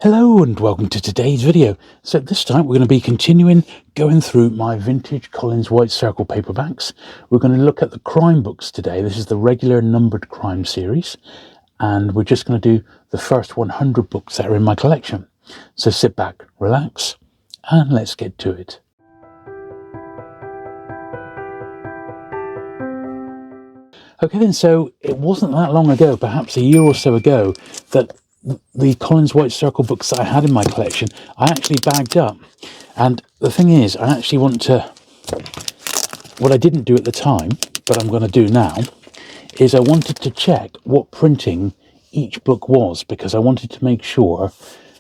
Hello and welcome to today's video. So this time we're going to be continuing going through my vintage Collins White Circle paperbacks. We're going to look at the crime books today. This is the regular numbered crime series, and we're just going to do the first 100 books that are in my collection. So sit back, relax, and let's get to it. Okay then, so it wasn't that long ago, perhaps a year or so ago, that the Collins White Circle books that I had in my collection, I actually bagged up. And the thing is, I actually want to, what I didn't do at the time, but I'm going to do now, is I wanted to check what printing each book was, because I wanted to make sure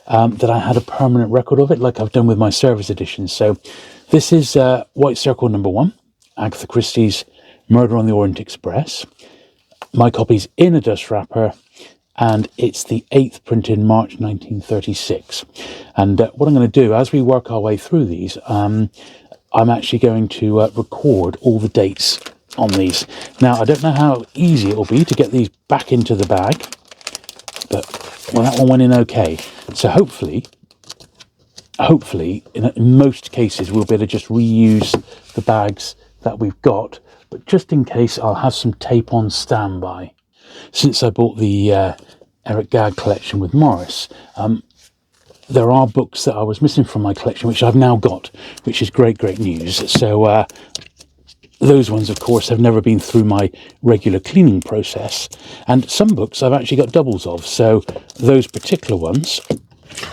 that I had a permanent record of it, like I've done with my service editions. So this is White Circle number 1, Agatha Christie's Murder on the Orient Express. My copy's in a dust wrapper, and it's the 8th print in March 1936. And what I'm going to do, as we work our way through these, I'm actually going to record all the dates on these. Now, I don't know how easy it will be to get these back into the bag, but well, that one went in okay. So hopefully, in most cases, we'll be able to just reuse the bags that we've got. But just in case, I'll have some tape on standby. Since I bought the Eric Gadd collection with Morris, there are books that I was missing from my collection, which I've now got, which is great news. So those ones, of course, have never been through my regular cleaning process. And some books I've actually got doubles of. So those particular ones,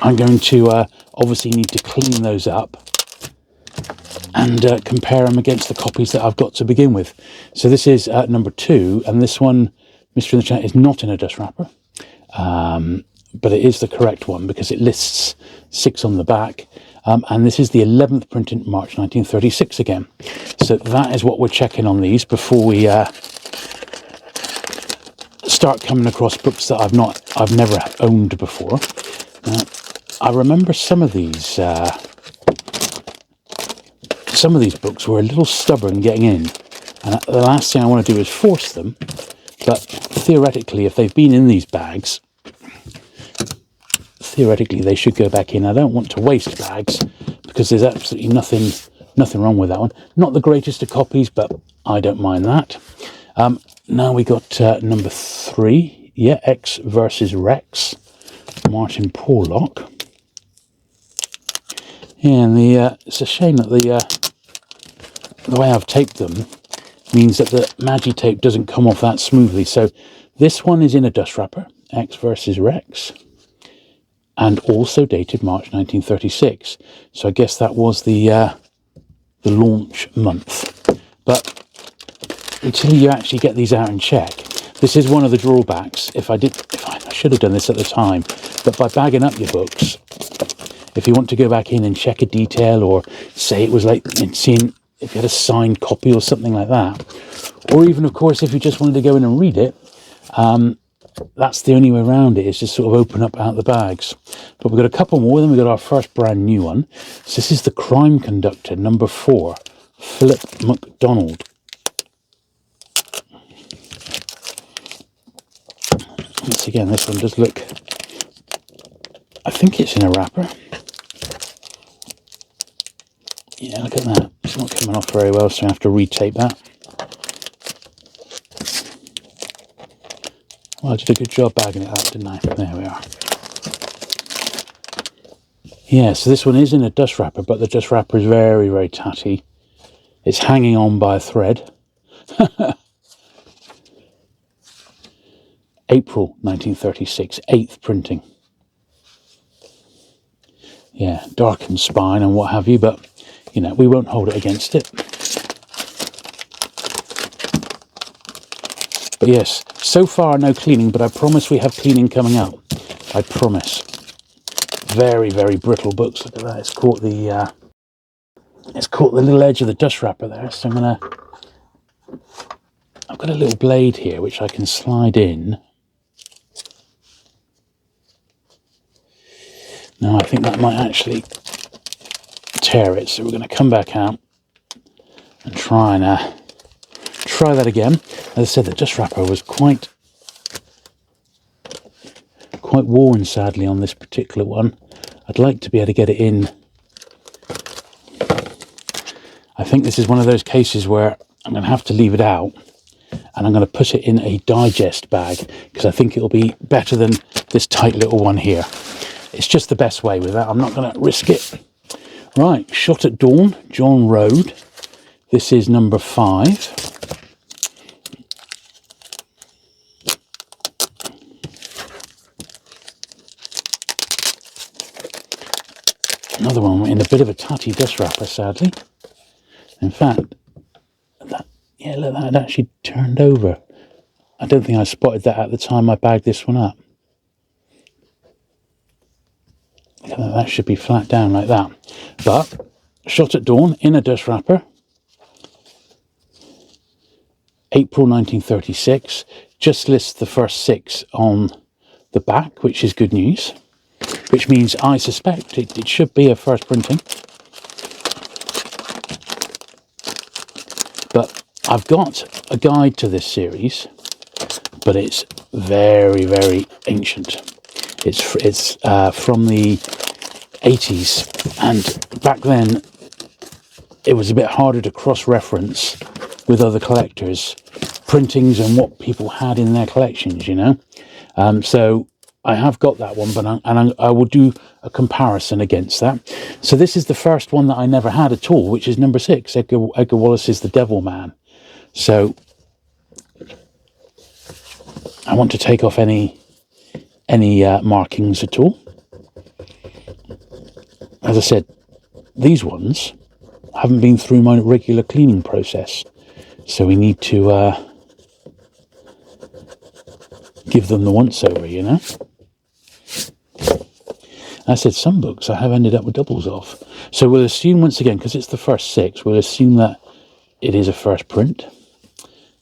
I'm going to obviously need to clean those up and compare them against the copies that I've got to begin with. So this is number 2, and this one, Mystery in the Chat, is not in a dust wrapper, but it is the correct one because it lists 6 on the back, and this is the 11th print in March 1936 again. So that is what we're checking on these before we start coming across books that I've never owned before. I remember some of these books were a little stubborn getting in, and the last thing I want to do is force them. But theoretically, if they've been in these bags, theoretically they should go back in. I don't want to waste bags because there's absolutely nothing wrong with that one. Not the greatest of copies, but I don't mind that. Now we got number 3, X versus Rex, Martin Porlock. And it's a shame that the way I've taped them means that the Magi tape doesn't come off that smoothly. So this one is in a dust wrapper, X versus Rex, and also dated March 1936. So I guess that was the launch month. But until you actually get these out and check, this is one of the drawbacks. I should have done this at the time, but by bagging up your books, if you want to go back in and check a detail, or say it was like seeing if you had a signed copy or something like that, or even, of course, if you just wanted to go in and read it, that's the only way around it, is just sort of open up out the bags. But we've got a couple more, then we've got our first brand new one. So this is The Crime Conductor, number 4, Philip MacDonald. Once again, this one does look, I think it's in a wrapper. Yeah, look at that. It's not coming off very well, so I have to retape that. Well, I did a good job bagging it up, didn't I? There we are. Yeah, so this one is in a dust wrapper, but the dust wrapper is very tatty. It's hanging on by a thread. April 1936, 8th printing. Yeah, darkened spine and what have you, but you know, we won't hold it against it. But yes, so far no cleaning, but I promise we have cleaning coming up. I promise. Very brittle books. Look at that. It's caught the little edge of the dust wrapper there. So I've got a little blade here which I can slide in. Now I think that might actually tear it, so we're going to come back out and try that again. As I said, the dust wrapper was quite quite worn, sadly, on this particular one. I'd like to be able to get it in. I think this is one of those cases where I'm going to have to leave it out, and I'm going to put it in a digest bag, because I think it'll be better than this tight little one here. It's just the best way with that. I'm not going to risk it. Right, Shot at Dawn, John Road. This is number 5. Another one in a bit of a tatty dust wrapper, sadly. In fact, look, that had actually turned over. I don't think I spotted that at the time I bagged this one up. That should be flat down like that. But Shot at Dawn in a dust wrapper. April 1936. Just lists the first 6 on the back, which is good news. Which means I suspect it should be a first printing. But I've got a guide to this series, but it's very, very ancient. It's from the 80s, and back then it was a bit harder to cross-reference with other collectors' printings and what people had in their collections, you know. So I have got that one, but I will do a comparison against that. So this is the first one that I never had at all, which is number 6, Edgar Wallace's The Devil Man. So I want to take off any markings at all. As I said, these ones haven't been through my regular cleaning process, so we need to give them the once over, you know. I said some books I have ended up with doubles of. So we'll assume once again, because it's the first 6, we'll assume that it is a first print.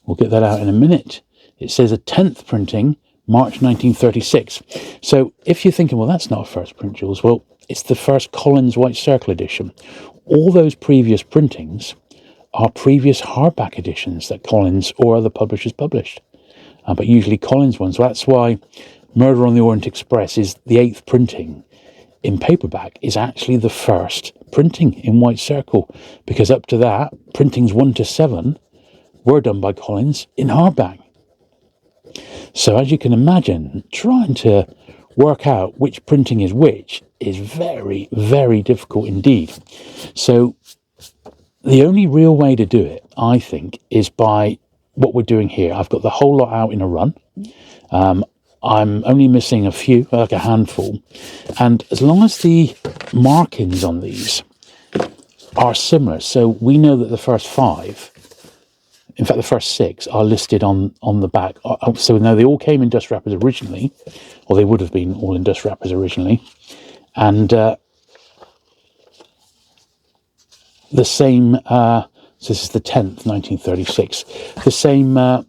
We'll get that out in a minute. It says a 10th printing, March 1936. So if you're thinking, well, that's not a first print, Jules. Well, it's the first Collins White Circle edition. All those previous printings are previous hardback editions that Collins or other publishers published. But usually Collins ones. So that's why Murder on the Orient Express is the 8th printing in paperback, is actually the first printing in White Circle, because up to that, printings 1 to 7 were done by Collins in hardback. So as you can imagine, trying to work out which printing is which is very, very difficult indeed. So the only real way to do it, I think, is by what we're doing here. I've got the whole lot out in a run. I'm only missing a few, like a handful. And as long as the markings on these are similar, so we know that the first 5, in fact, the first 6 are listed on the back. So now they all came in dust wrappers originally, or they would have been all in dust wrappers originally. And the same, so this is the 10th, 1936, the same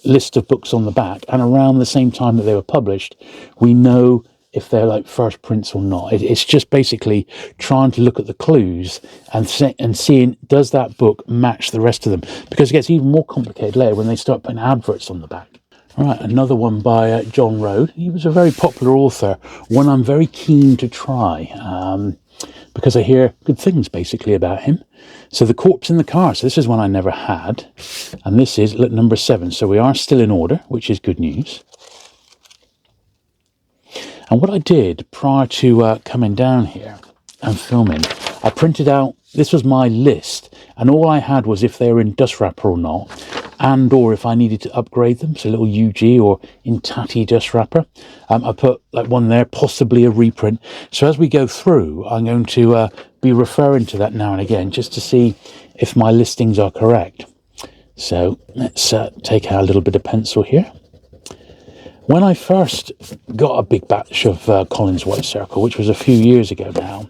list of books on the back, and around the same time that they were published, we know if they're like first prints or not. It's just basically trying to look at the clues and seeing, does that book match the rest of them? Because it gets even more complicated later when they start putting adverts on the back. All right, another one by John Road. He was a very popular author, one I'm very keen to try, because I hear good things basically about him. So The Corpse in the Car. So this is one I never had, and this is number 7. So we are still in order, which is good news. And what I did prior to coming down here and filming, I printed out, this was my list, and all I had was if they were in dust wrapper or not, and or if I needed to upgrade them, so a little UG or in tatty dust wrapper. I put like one there, possibly a reprint. So as we go through, I'm going to be referring to that now and again, just to see if my listings are correct. So let's take out a little bit of pencil here. When I first got a big batch of Collins White Circle, which was a few years ago now,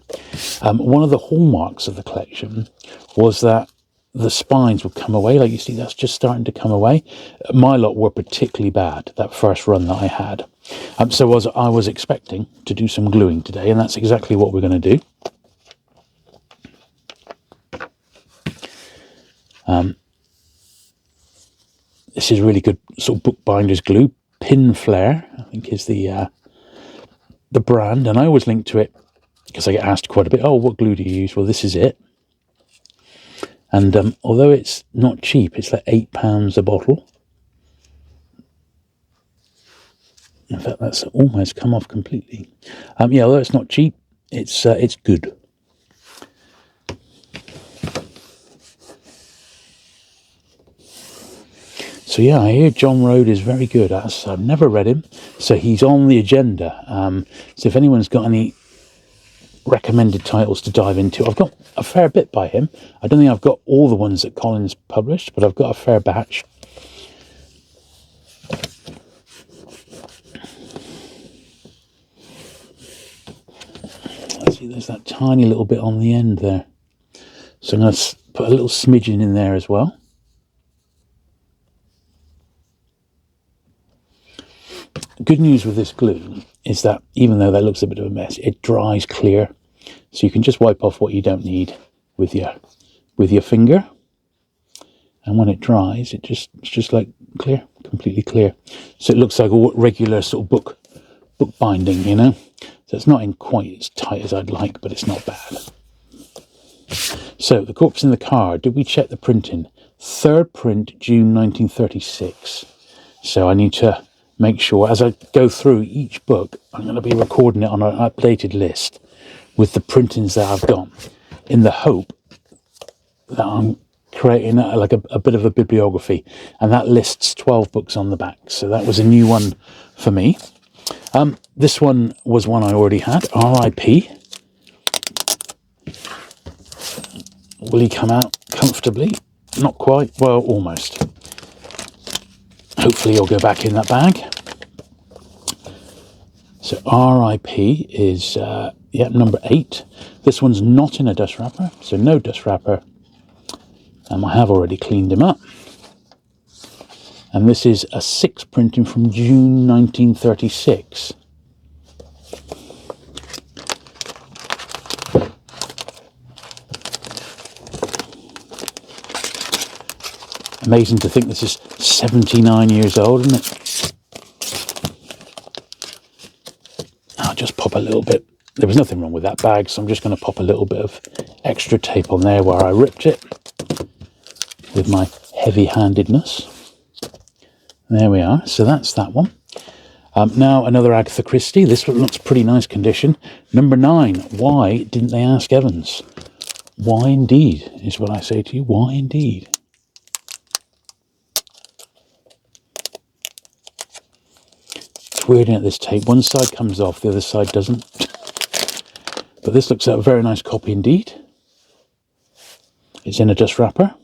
one of the hallmarks of the collection was that the spines would come away. Like you see, that's just starting to come away. My lot were particularly bad, that first run that I had. So I was expecting to do some gluing today, and that's exactly what we're going to do. This is really good sort of bookbinder's glue. Pin Flare, I think, is the the brand, and I always link to it because I get asked quite a bit, oh, what glue do you use? Well, this is it. And although it's not cheap, it's like £8 a bottle. In fact, that's almost come off completely. Yeah, although it's not cheap, it's good. So yeah, I hear John Rode is very good. I've never read him, so he's on the agenda. So if anyone's got any recommended titles to dive into, I've got a fair bit by him. I don't think I've got all the ones that Collins published, but I've got a fair batch. Let's see, there's that tiny little bit on the end there. So I'm going to put a little smidgen in there as well. Good news with this glue is that even though that looks a bit of a mess, it dries clear. So you can just wipe off what you don't need with your finger. And when it dries, it's just like clear, completely clear. So it looks like a regular sort of book binding, you know. So it's not in quite as tight as I'd like, but it's not bad. So the corpse in the card, did we check the printing? Third print, June 1936. So I need to make sure, as I go through each book, I'm going to be recording it on an updated list with the printings that I've got, in the hope that I'm creating a bit of a bibliography, and that lists 12 books on the back. So that was a new one for me. This one was one I already had, R.I.P. Will he come out comfortably? Not quite, well, almost. Hopefully he'll go back in that bag. So R.I.P. is, number 8. This one's not in a dust wrapper, so no dust wrapper. I have already cleaned him up. And this is a 6 printing from June 1936. Amazing to think this is 79 years old, isn't it? I'll just pop a little bit. There was nothing wrong with that bag, so I'm just going to pop a little bit of extra tape on there where I ripped it with my heavy-handedness. There we are. So that's that one. Now another Agatha Christie. This one looks pretty nice condition. Number 9. Why didn't they ask Evans? Why indeed is what I say to you. Why indeed? It's weird at this tape. One side comes off, the other side doesn't. But this looks like a very nice copy indeed. It's in a dust wrapper,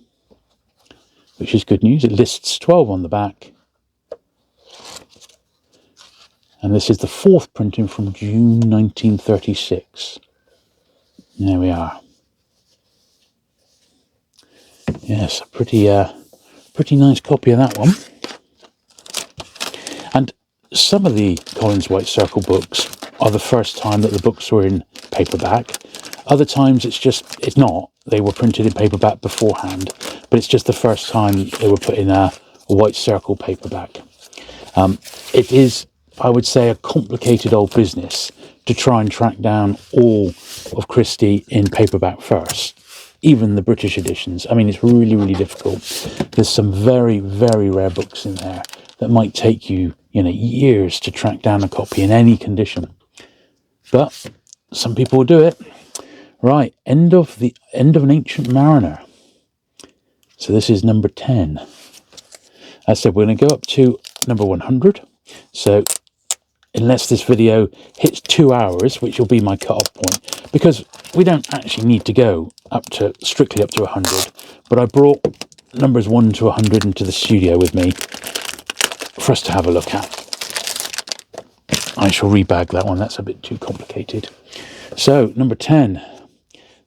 which is good news. It lists 12 on the back. And this is the 4th printing from June 1936. There we are. Yes, a pretty nice copy of that one. And some of the Collins White Circle books are the first time that the books were in paperback. Other times it's not. They were printed in paperback beforehand, but it's just the first time they were put in a White Circle paperback. It is, I would say, a complicated old business to try and track down all of Christie in paperback first, even the British editions. I mean, it's really, really difficult. There's some very, very rare books in there that might take you, years to track down a copy in any condition. But some people will do it. Right, end of an Ancient Mariner. So this is number 10. As I said, we're going to go up to number 100. So unless this video hits 2 hours, which will be my cut-off point, because we don't actually need to go strictly up to 100, but I brought numbers 1 to 100 into the studio with me for us to have a look at. I shall rebag that one, that's a bit too complicated. So, number 10.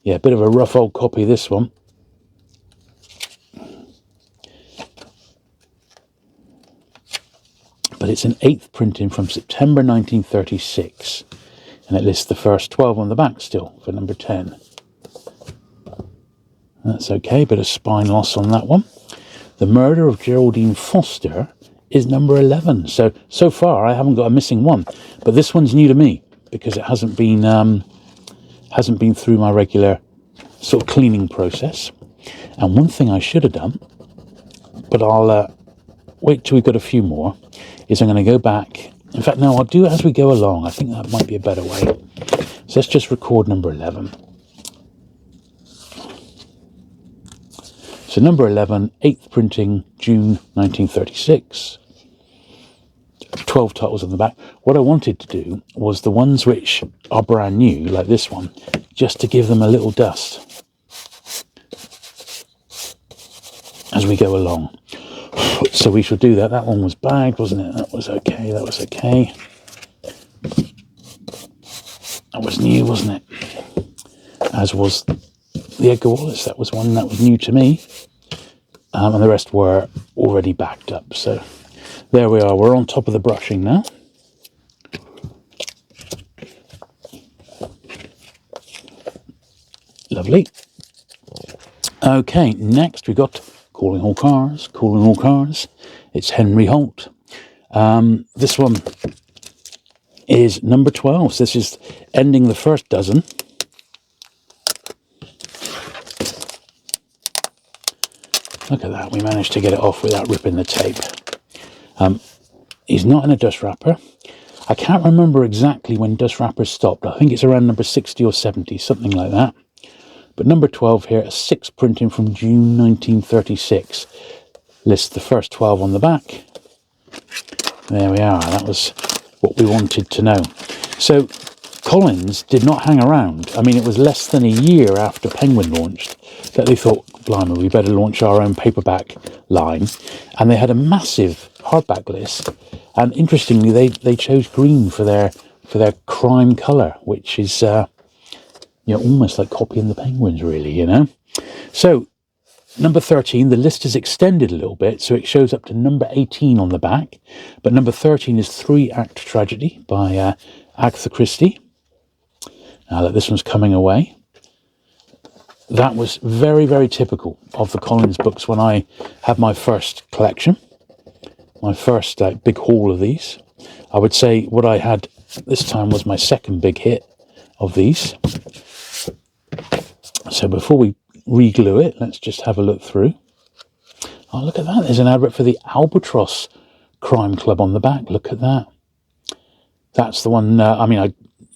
Yeah, a bit of a rough old copy, this one. But it's an 8th printing from September 1936. And it lists the first 12 on the back still for number 10. That's okay, bit of spine loss on that one. The Murder of Geraldine Foster is number 11. So far I haven't got a missing one. But this one's new to me, because it hasn't been through my regular sort of cleaning process. And one thing I should have done, but I'll wait till we've got a few more, is I'm going to go back. In fact, no, I'll do it as we go along. I think that might be a better way. So let's just record number 11. So number 11, 8th printing, June 1936. 12 titles on the back. What I wanted to do was the ones which are brand new, like this one, just to give them a little dust as we go along. So we shall do that. That one was bagged, wasn't it? That was okay. That was okay. That was new, wasn't it? As was the Edgar Wallace. That was one that was new to me. And the rest were already backed up. So there we are. We're on top of the brushing now. Lovely. Okay, next we got Calling All Cars, Calling All Cars. It's Henry Holt. This one is number 12. So this is ending the first dozen. Look at that. We managed to get it off without ripping the tape. He's not in a dust wrapper. I can't remember exactly when dust wrappers stopped. I think it's around number 60 or 70, something like that. But number 12 here, a 6 printing from June 1936. Lists the first 12 on the back. There we are. That was what we wanted to know. So Collins did not hang around. I mean, it was less than a year after Penguin launched that they thought, blimey, we better launch our own paperback line. And they had a massive hardback list. And interestingly, they chose green for their crime colour, which is almost like copying the Penguins, really, So number 13, the list is extended a little bit, so it shows up to number 18 on the back. But number 13 is 3-Act Tragedy by Agatha Christie. Now that this one's coming away. That was very, very typical of the Collins books when I had my first collection, my first big haul of these. I would say what I had this time was my second big hit of these. So before we re-glue it, let's just have a look through. Oh, look at that. There's an advert for the Albatross Crime Club on the back. Look at that. That's the one,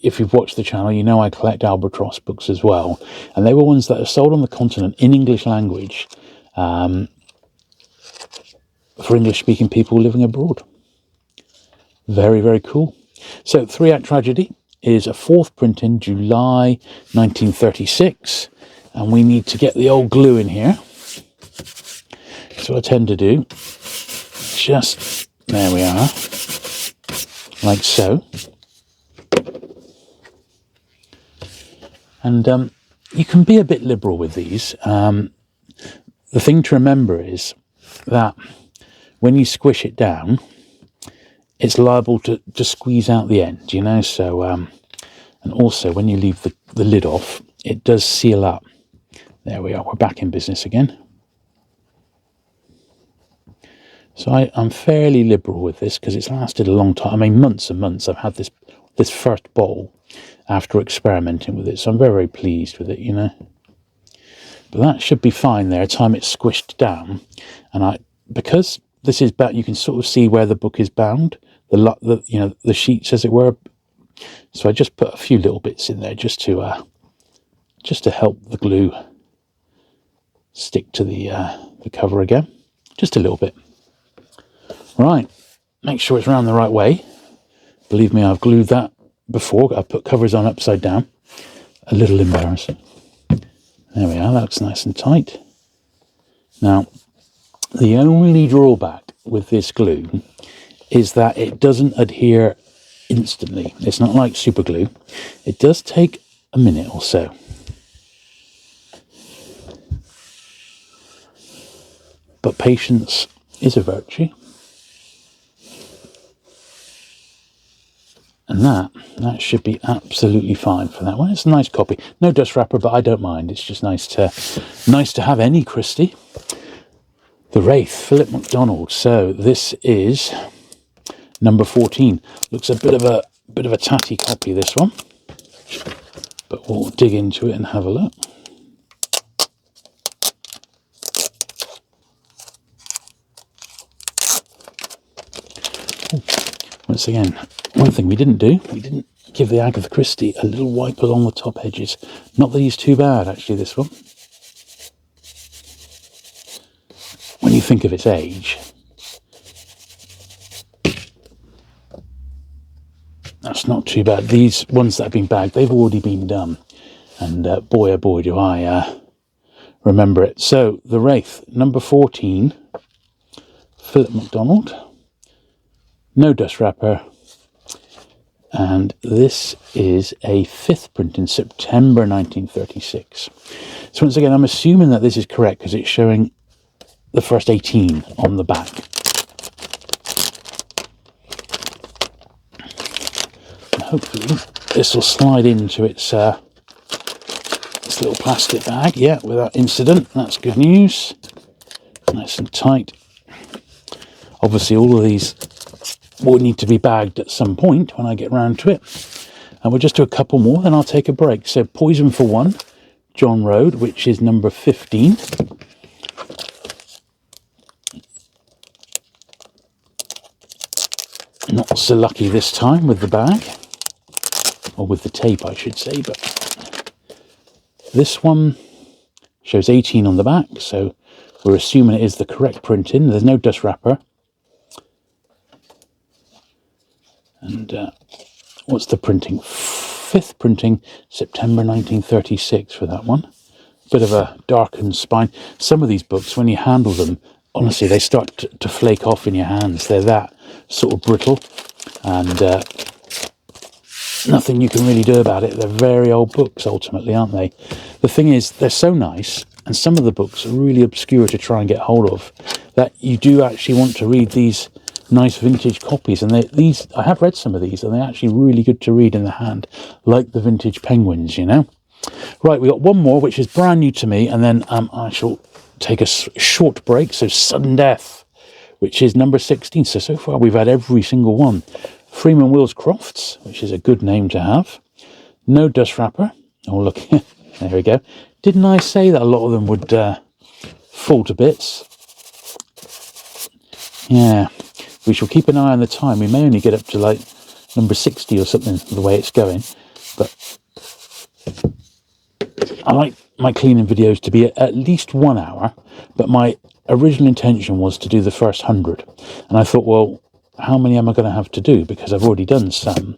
if you've watched the channel, you know I collect Albatross books as well. And they were ones that are sold on the continent in English language for English-speaking people living abroad. Very, very cool. So 3-Act Tragedy is a 4th print in July 1936. And we need to get the old glue in here. So I tend to do just, there we are, like so. And you can be a bit liberal with these. The thing to remember is that when you squish it down, it's liable to squeeze out the end, So, and also when you leave the lid off, it does seal up. There we are. We're back in business again. So I'm fairly liberal with this because it's lasted a long time. I mean, months and months. I've had this first bottle after experimenting with it. So I'm very, very pleased with it, But that should be fine there. Time it's squished down. And because this is you can sort of see where the book is bound. The sheets, as it were. So I just put a few little bits in there just to help the glue stick to the cover again. Just a little bit. Right. Make sure it's round the right way. Believe me, I've glued that before. I've put covers on upside down. A little embarrassing. There we are. That looks nice and tight. Now, the only drawback with this glue is that it doesn't adhere instantly. It's not like super glue. It does take a minute or so. But patience is a virtue. And that should be absolutely fine for that one. It's a nice copy. No dust wrapper, but I don't mind. It's just nice to have any Christie. The Wraith, Philip MacDonald. So this is number 14. Looks a bit of a Bit of a tatty copy, this one, but we'll dig into it and have a look. Once again, one thing we didn't do, we didn't give the Agatha Christie a little wipe along the top edges. Not that he's too bad, actually, this one. When you think of its age, that's not too bad. These ones that have been bagged, they've already been done. And boy, oh boy, do I remember it. So, The Wraith, number 14, Philip MacDonald. No dust wrapper. And this is a 5th print in September 1936. So once again, I'm assuming that this is correct because it's showing the first 18 on the back. And hopefully this will slide into its this little plastic bag, yeah, without incident. That's good news. Nice and tight. Obviously all of these will need to be bagged at some point when I get round to it. And we'll just do a couple more, then I'll take a break. So Poison for One, John Road, which is number 15. Not so lucky this time with the bag, or with the tape I should say, but this one shows 18 on the back, so we're assuming it is the correct printing. There's no dust wrapper. And what's the printing? 5th printing, September 1936 for that one. Bit of a darkened spine. Some of these books, when you handle them, honestly, they start to flake off in your hands. They're that sort of brittle, and nothing you can really do about it. They're very old books, ultimately, aren't they? The thing is, they're so nice, and some of the books are really obscure to try and get hold of, that you do actually want to read these nice vintage copies. And these, I have read some of these, and they're actually really good to read in the hand, like the vintage Penguins, you know. Right, we got one more, which is brand new to me, and then I shall take a short break. So Sudden Death, which is number 16. So far we've had every single one. Freeman Wills Crofts, which is a good name to have. No dust wrapper. Oh, look, there we go. Didn't I say that a lot of them would fall to bits? Yeah, we shall keep an eye on the time. We may only get up to like number 60 or something, the way it's going. But I like my cleaning videos to be at least 1 hour, but my original intention was to do the first 100. And I thought, well, how many am I going to have to do? Because I've already done some.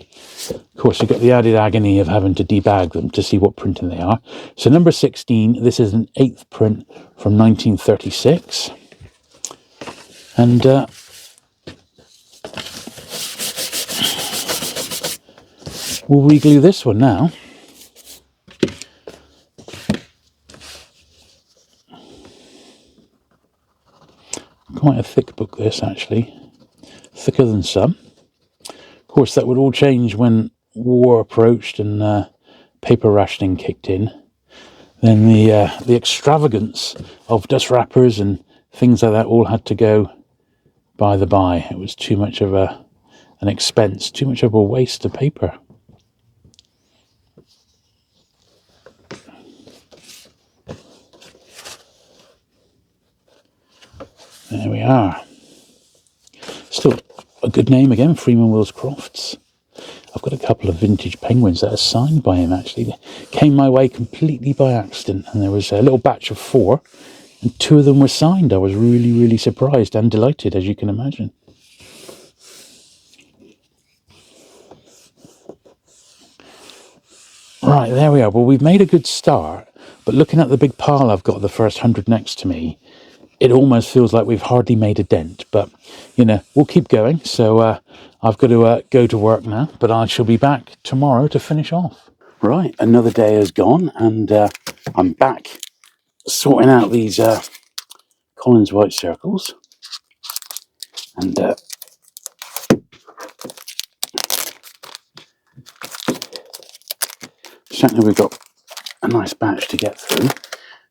Of course, you've got the added agony of having to debag them to see what printing they are. So number 16, this is an 8th print from 1936. And we'll reglue this one now. Quite a thick book, this, actually. Thicker than some. Of course, that would all change when war approached and paper rationing kicked in. Then the extravagance of dust wrappers and things like that all had to go by the by. It was too much of an expense, too much of a waste of paper. There we are. Still a good name again, Freeman Wills Crofts. I've got a couple of vintage Penguins that are signed by him, actually. They came my way completely by accident, and there was a little batch of 4, and 2 of them were signed. I was really, really surprised and delighted, as you can imagine. Right, there we are. Well, we've made a good start, but looking at the big pile I've got, the first 100 next to me, it almost feels like we've hardly made a dent, but, you know, we'll keep going. So I've got to go to work now, but I shall be back tomorrow to finish off. Right, another day has gone, and I'm back sorting out these Collins White circles. And certainly we've got a nice batch to get through.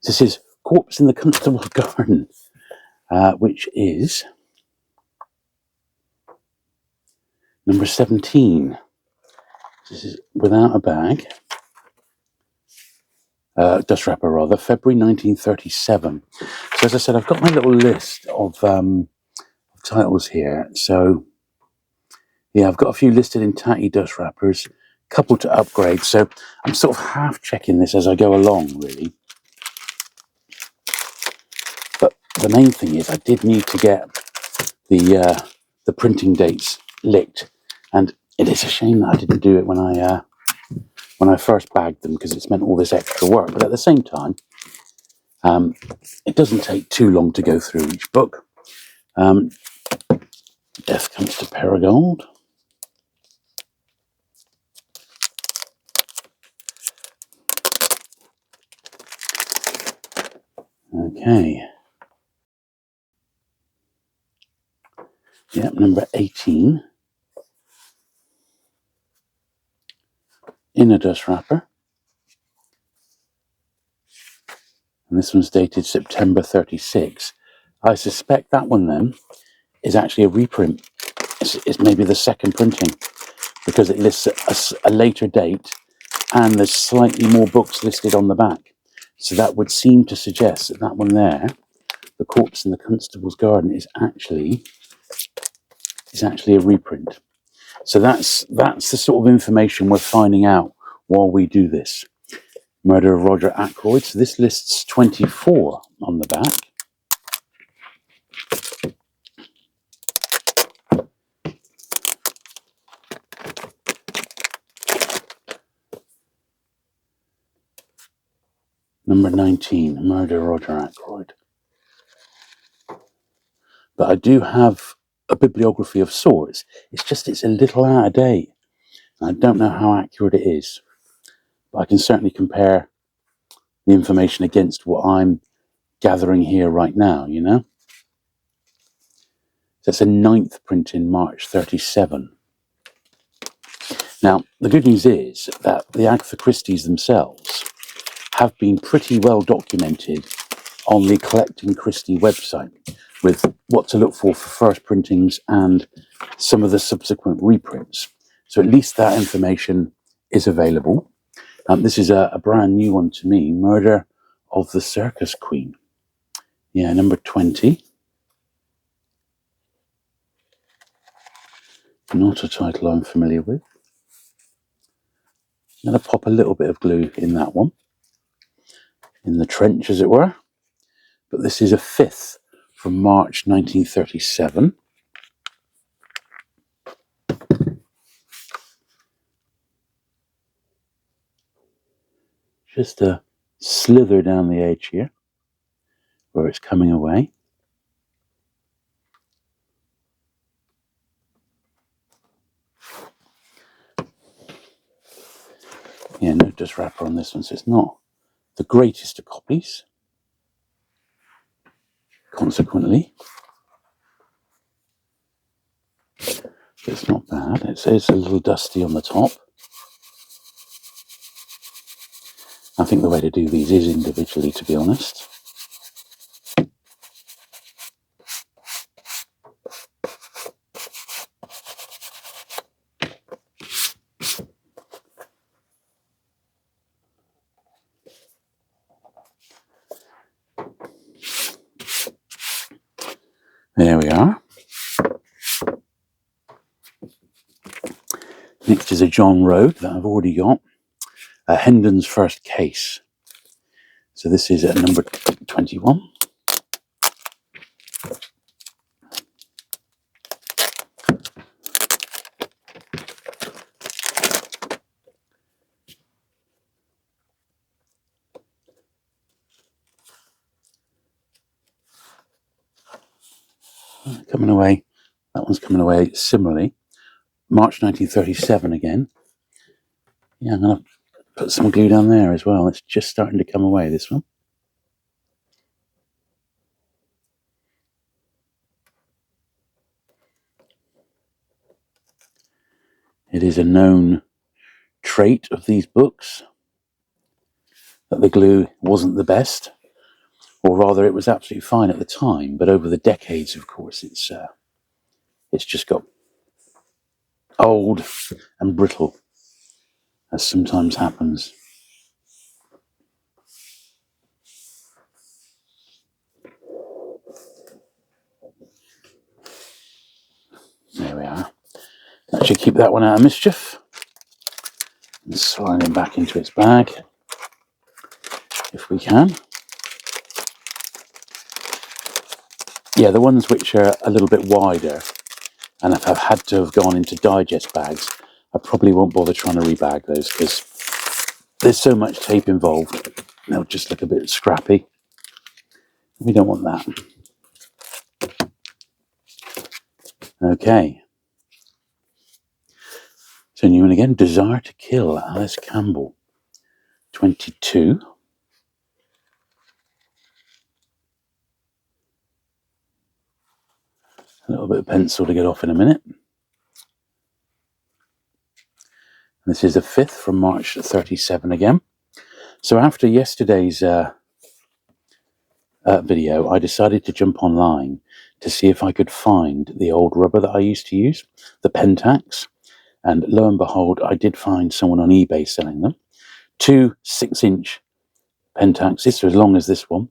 This is Corpse in the Constable's Garden, which is number 17. This is without a bag. Dust wrapper, rather. February 1937. So as I said, I've got my little list of titles here. So yeah, I've got a few listed in tatty dust wrappers, couple to upgrade. So I'm sort of half checking this as I go along, really. But the main thing is I did need to get the printing dates licked, and it is a shame that I didn't do it when I first bagged them, because it's meant all this extra work. But at the same time, it doesn't take too long to go through each book. Death Comes to Paragold. Okay. Yep, number 18. In a dust wrapper. And this one's dated September 36. I suspect that one then is actually a reprint. It's maybe the second printing, because it lists a later date and there's slightly more books listed on the back. So that would seem to suggest that that one there, The Corpse in the Constable's Garden, is actually a reprint. So that's the sort of information we're finding out while we do this. Murder of Roger Ackroyd. So this lists 24 on the back. Number 19, Murder of Roger Ackroyd. But I do have a bibliography of sorts. It's just it's a little out of date. I don't know how accurate it is, but I can certainly compare the information against what I'm gathering here right now, you know? So it's a 9th print in March 37. Now, the good news is that the Agatha Christie's themselves have been pretty well documented on the Collecting Christie website, with what to look for first printings and some of the subsequent reprints. So at least that information is available. This is a brand new one to me, Murder of the Circus Queen. Yeah, number 20. Not a title I'm familiar with. I'm going to pop a little bit of glue in that one, in the trench as it were. But this is a 5th from March 1937. Just a slither down the edge here where it's coming away. Yeah, no dust wrapper on this one, so it's not the greatest of copies. Consequently, it's not bad. It's a little dusty on the top. I think the way to do these is individually, to be honest. There we are. Next is a John Road that I've already got. Hendon's First Case. So this is at number 21. Coming away. That one's coming away similarly. March 1937 again. Yeah, I'm going to put some glue down there as well. It's just starting to come away, this one. It is a known trait of these books that the glue wasn't the best, or rather it was absolutely fine at the time, but over the decades, of course, it's just got old and brittle. as sometimes happens. There we are. That should keep that one out of mischief. And slide it back into its bag, if we can. Yeah, the ones which are a little bit wider, and if I've had to have gone into digest bags, I probably won't bother trying to rebag those, because there's so much tape involved. They'll just look a bit scrappy. We don't want that. Okay. So new one again, Desire to Kill, Alice Campbell, 22. A little bit of pencil to get off in a minute. This is the 5th from March 37 again. So after yesterday's video, I decided to jump online to see if I could find the old rubber that I used to use, the Pentax. And lo and behold, I did find someone on eBay selling them. 2 6-inch Pentaxes, as long as this one,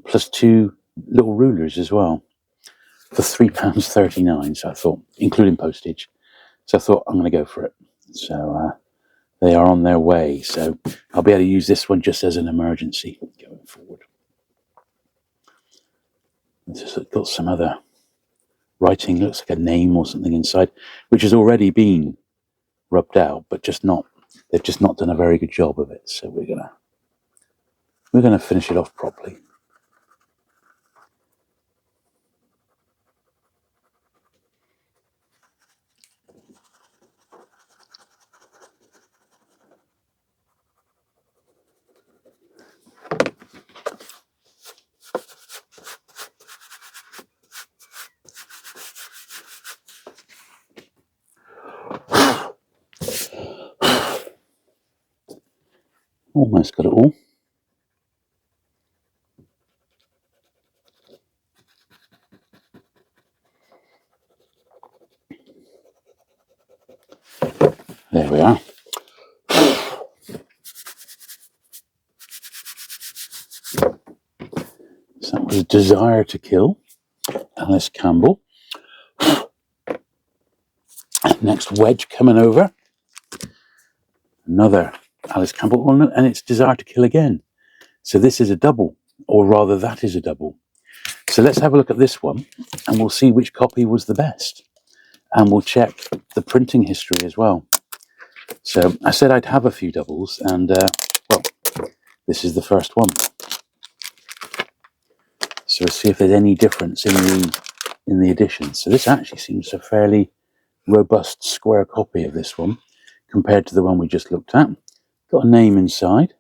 plus 2 little rulers as well, for £3.39. So I thought, including postage. So I thought, I'm going to go for it. So they are on their way. So I'll be able to use this one just as an emergency going forward. It's got some other writing, looks like a name or something inside, which has already been rubbed out, but they've just not done a very good job of it. So we're gonna finish it off properly. Almost got it all. There we are. So that was Desire to Kill, Alice Campbell. Next wedge coming over. Another Alice Campbell one, and it's Desire to Kill again. So this is a double, or rather that is a double. So let's have a look at this one, and we'll see which copy was the best. And we'll check the printing history as well. So I said I'd have a few doubles, and well, this is the first one. So we'll see if there's any difference in the edition. So this actually seems a fairly robust square copy of this one compared to the one we just looked at. Got a name inside.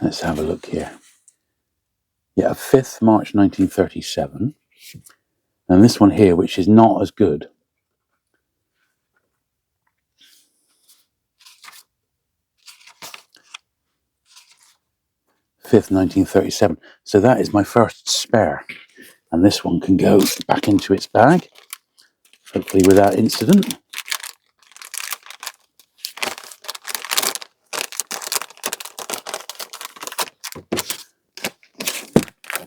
Let's have a look here. Yeah, 5th March 1937. And this one here, which is not as good. 5th, 1937. So that is my first spare. And this one can go back into its bag, hopefully without incident.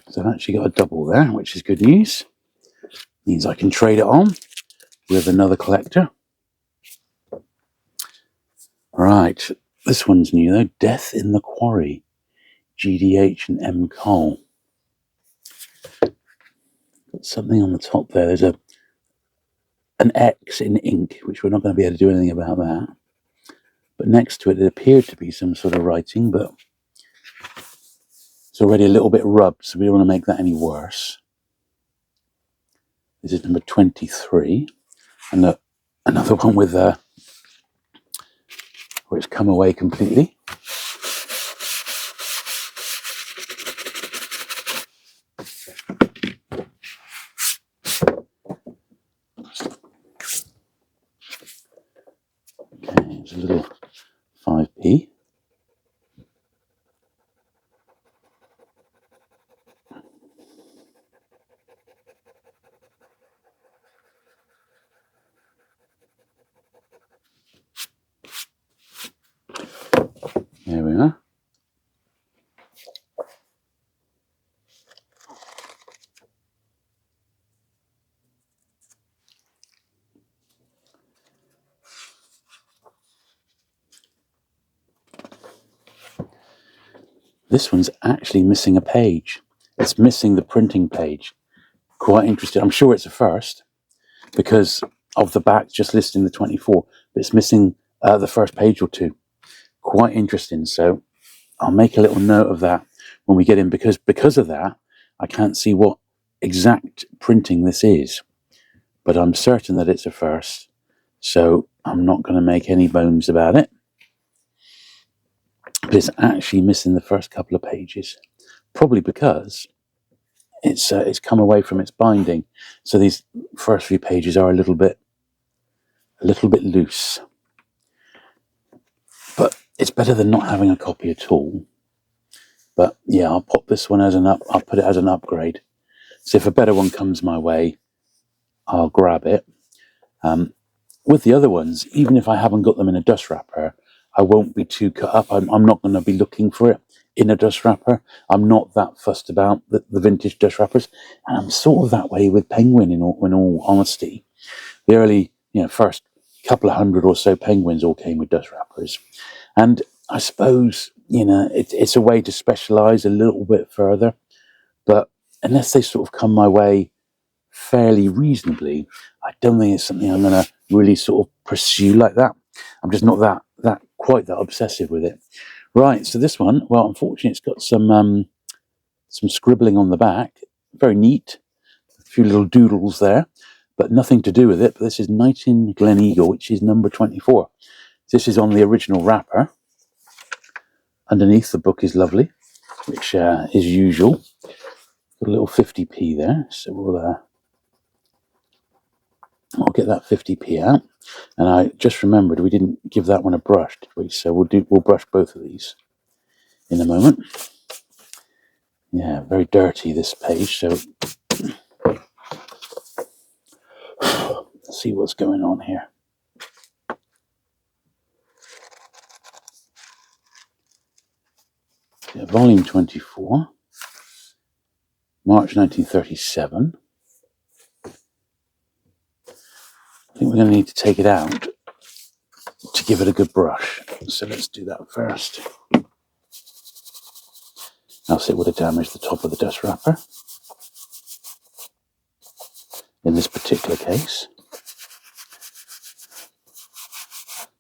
So I've actually got a double there, which is good news. Means I can trade it on with another collector. Right, this one's new though. Death in the Quarry, GDH and M. Cole. Got something on the top there. There's an X in ink, which we're not going to be able to do anything about that. But next to it, it appeared to be some sort of writing, but it's already a little bit rubbed, so we don't want to make that any worse. This is number 23, and another one with where it's come away completely. Okay, it's a little 5p. There we are. This one's actually missing a page. It's missing the printing page. Quite interesting. I'm sure it's a first because of the back just listing the 24, but it's missing the first page or two. Quite interesting. So I'll make a little note of that when we get in, because of that, I can't see what exact printing this is, but I'm certain that it's a first. So I'm not going to make any bones about it. But it's actually missing the first couple of pages, probably because it's come away from its binding. So these first few pages are a little bit loose. But it's better than not having a copy at all. But yeah, I'll pop this one I'll put it as an upgrade. So if a better one comes my way, I'll grab it. With the other ones, even if I haven't got them in a dust wrapper, I won't be too cut up. I'm not going to be looking for it in a dust wrapper. I'm not that fussed about the vintage dust wrappers. And I'm sort of that way with Penguin in all honesty. The early, first couple of hundred or so Penguins all came with dust wrappers. And I suppose, it's a way to specialise a little bit further. But unless they sort of come my way fairly reasonably, I don't think it's something I'm going to really sort of pursue like that. I'm just not that quite that obsessive with it. Right, so this one, well, unfortunately, it's got some scribbling on the back. Very neat. A few little doodles there, but nothing to do with it. But this is Night in Gleneagle, which is number 24. This is on the original wrapper. Underneath, the book is lovely, which is usual. Got a little 50p there, so I'll get that 50p out. And I just remembered we didn't give that one a brush, did we? So we'll brush both of these in a moment. Yeah, very dirty, this page. So let's see what's going on here. Yeah, volume 24, March 1937. I think we're going to need to take it out to give it a good brush. So let's do that first. Else it would have damaged the top of the dust wrapper. In this particular case.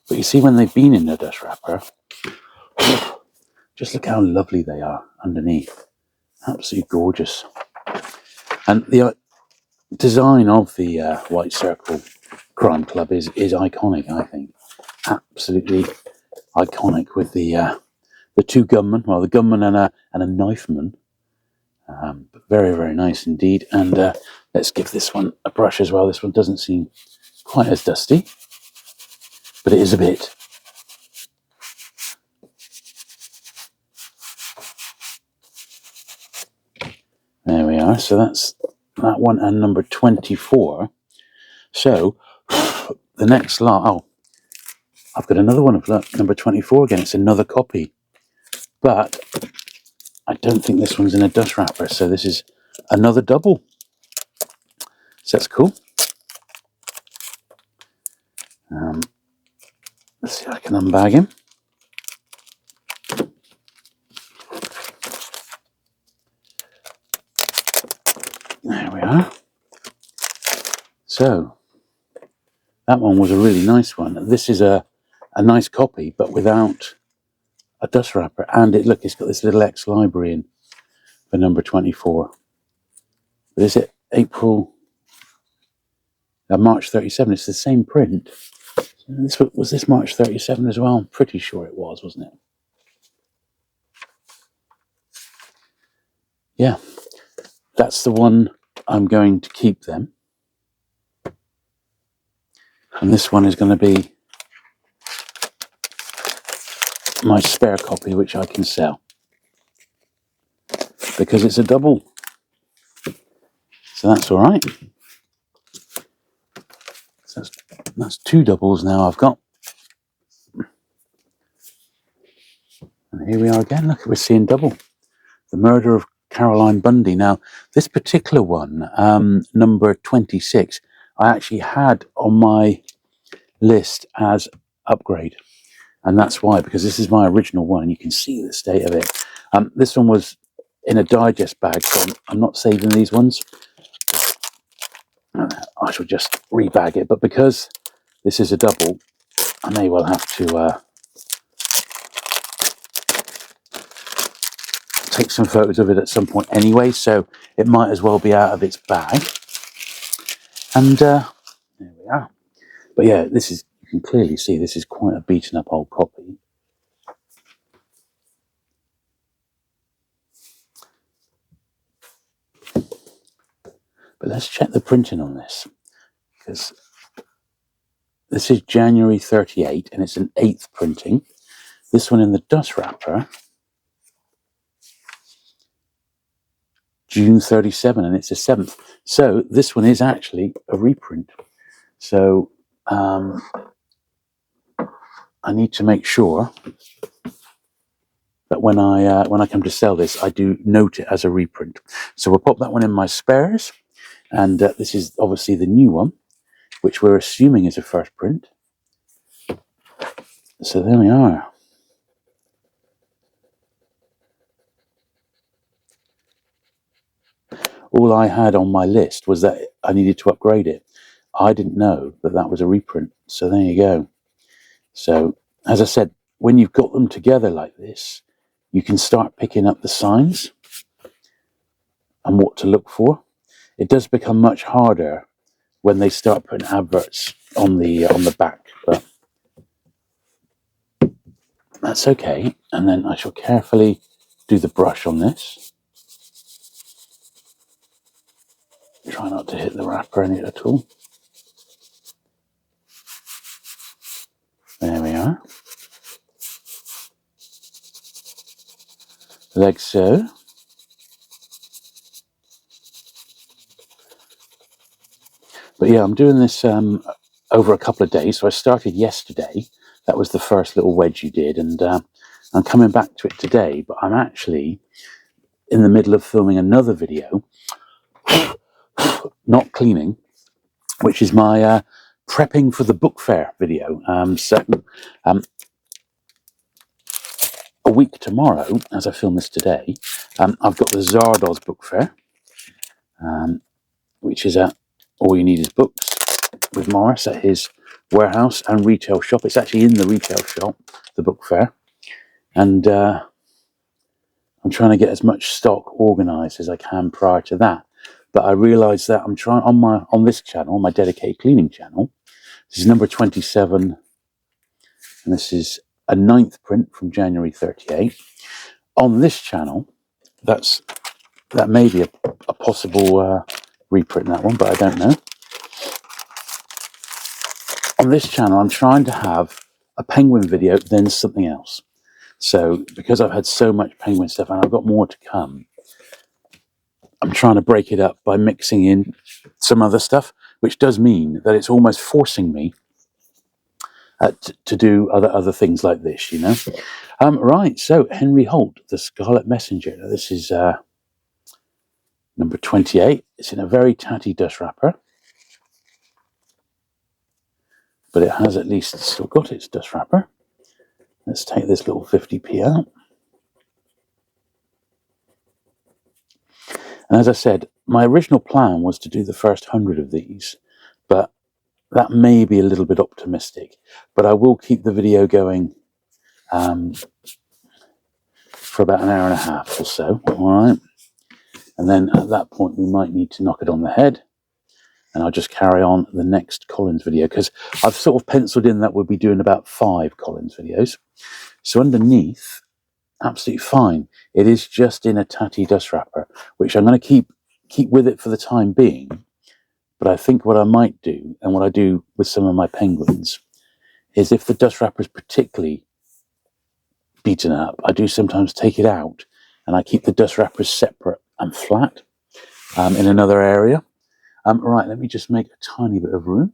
But you see, when they've been in the dust wrapper, just look how lovely they are underneath. Absolutely gorgeous. And the design of the White Circle Crime Club is iconic, I think. Absolutely iconic, with the two gunmen, well, the gunman and a knifeman. But very, very nice indeed. And let's give this one a brush as well. This one doesn't seem quite as dusty, but it is a bit. There we are. So that's that one and number 24. So the next lot, I've got another one of number 24 again. It's another copy, but I don't think this one's in a dust wrapper. So this is another double. So that's cool. Let's see if I can unbag him. There we are. So that one was a really nice one. This is a nice copy, but without a dust wrapper. And it's got this little X library in for number 24. But is it March 37? It's the same print. Was this March 37 as well? I'm pretty sure it was, wasn't it? Yeah, that's the one I'm going to keep then. And this one is going to be my spare copy, which I can sell. Because it's a double. So that's all right. So that's two doubles now I've got. here we are again. Look, we're seeing double. The Murder of Caroline Bundy. Now, this particular one, number 26, I actually had on my list as upgrade. And that's why, because this is my original one, and you can see the state of it. This one was in a digest bag, so I'm not saving these ones. I shall just rebag it. But because this is a double, I may well have to take some photos of it at some point anyway, so it might as well be out of its bag. And there we are. But yeah, this is, you can clearly see this is quite a beaten up old copy. But let's check the printing on this, because this is January 38 and it's an 8th printing. This one in the dust wrapper, June 37, and it's a 7th. So this one is actually a reprint. So I need to make sure that when I come to sell this, I do note it as a reprint. So we'll pop that one in my spares, and this is obviously the new one, which we're assuming is a first print. So there we are. All I had on my list was that I needed to upgrade it. I didn't know that that was a reprint. So there you go. So as I said, when you've got them together like this, you can start picking up the signs and what to look for. It does become much harder when they start putting adverts on the back, but that's okay. And then I shall carefully do the brush on this. Try not to hit the wrapper in it at all. There we are. Like so. But yeah, I'm doing this over a couple of days. So I started yesterday. That was the first little wedge you did, and I'm coming back to it today. But I'm actually in the middle of filming another video, not cleaning, which is my prepping for the book fair video. So a week tomorrow, as I film this today, I've got the Zardoz book fair, which is at All You Need Is Books with Morris at his warehouse and retail shop. It's actually in the retail shop, the book fair, and I'm trying to get as much stock organised as I can prior to that. But I realise that I'm trying on this channel, my dedicated cleaning channel. This is number 27, and this is a 9th print from January 38. On this channel, that may be a possible reprint, that one, but I don't know. On this channel, I'm trying to have a penguin video, then something else. So because I've had so much penguin stuff and I've got more to come, I'm trying to break it up by mixing in some other stuff, which does mean that it's almost forcing me to do other things like this, you know. Right, so Henry Holt, The Scarlet Messenger. Now, this is number 28. It's in a very tatty dust wrapper, but it has at least still got its dust wrapper. Let's take this little 50p out. And as I said, my original plan was to do the first 100 of these, but that may be a little bit optimistic. But I will keep the video going for about an hour and a half or so, all right? And then at that point, we might need to knock it on the head, and I'll just carry on the next Collins video, because I've sort of penciled in that we'll be doing about 5 Collins videos. So underneath, absolutely fine. It is just in a tatty dust wrapper, which I'm going to keep with it for the time being. But I think what I might do, and what I do with some of my penguins, is if the dust wrapper is particularly beaten up, I do sometimes take it out and I keep the dust wrappers separate and flat in another area. Right, let me just make a tiny bit of room.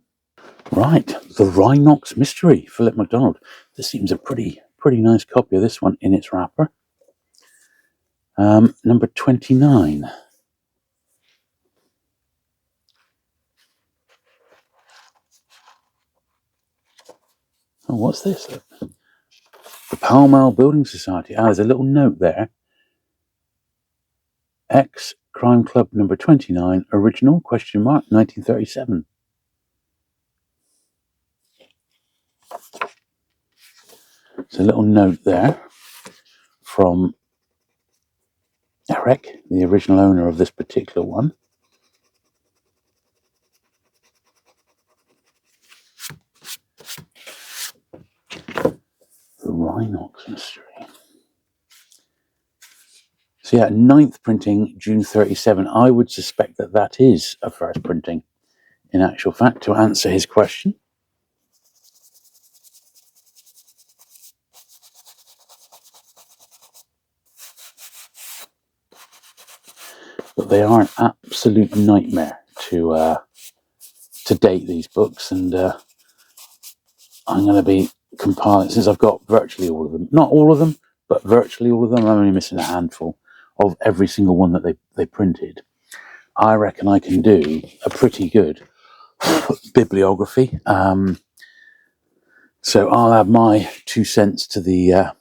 Right, the Rhinox Mystery, Philip MacDonald. This seems a pretty pretty nice copy of this one in its wrapper. Number 29. Oh, what's this? The Pall Mall Building Society. There's a little note there. X Crime Club number 29, original, question mark, 1937. There's a little note there from Eric, the original owner of this particular one. The Rhinox Mystery. So yeah, 9th printing, June 37. I would suspect that that is a first printing, in actual fact, to answer his question. But they are an absolute nightmare to date these books, and I'm going to be compiling, since I've got virtually all of them, not all of them, but virtually all of them. I'm only missing a handful of every single one that they printed. I reckon I can do a pretty good bibliography. So I'll add my 2 cents to the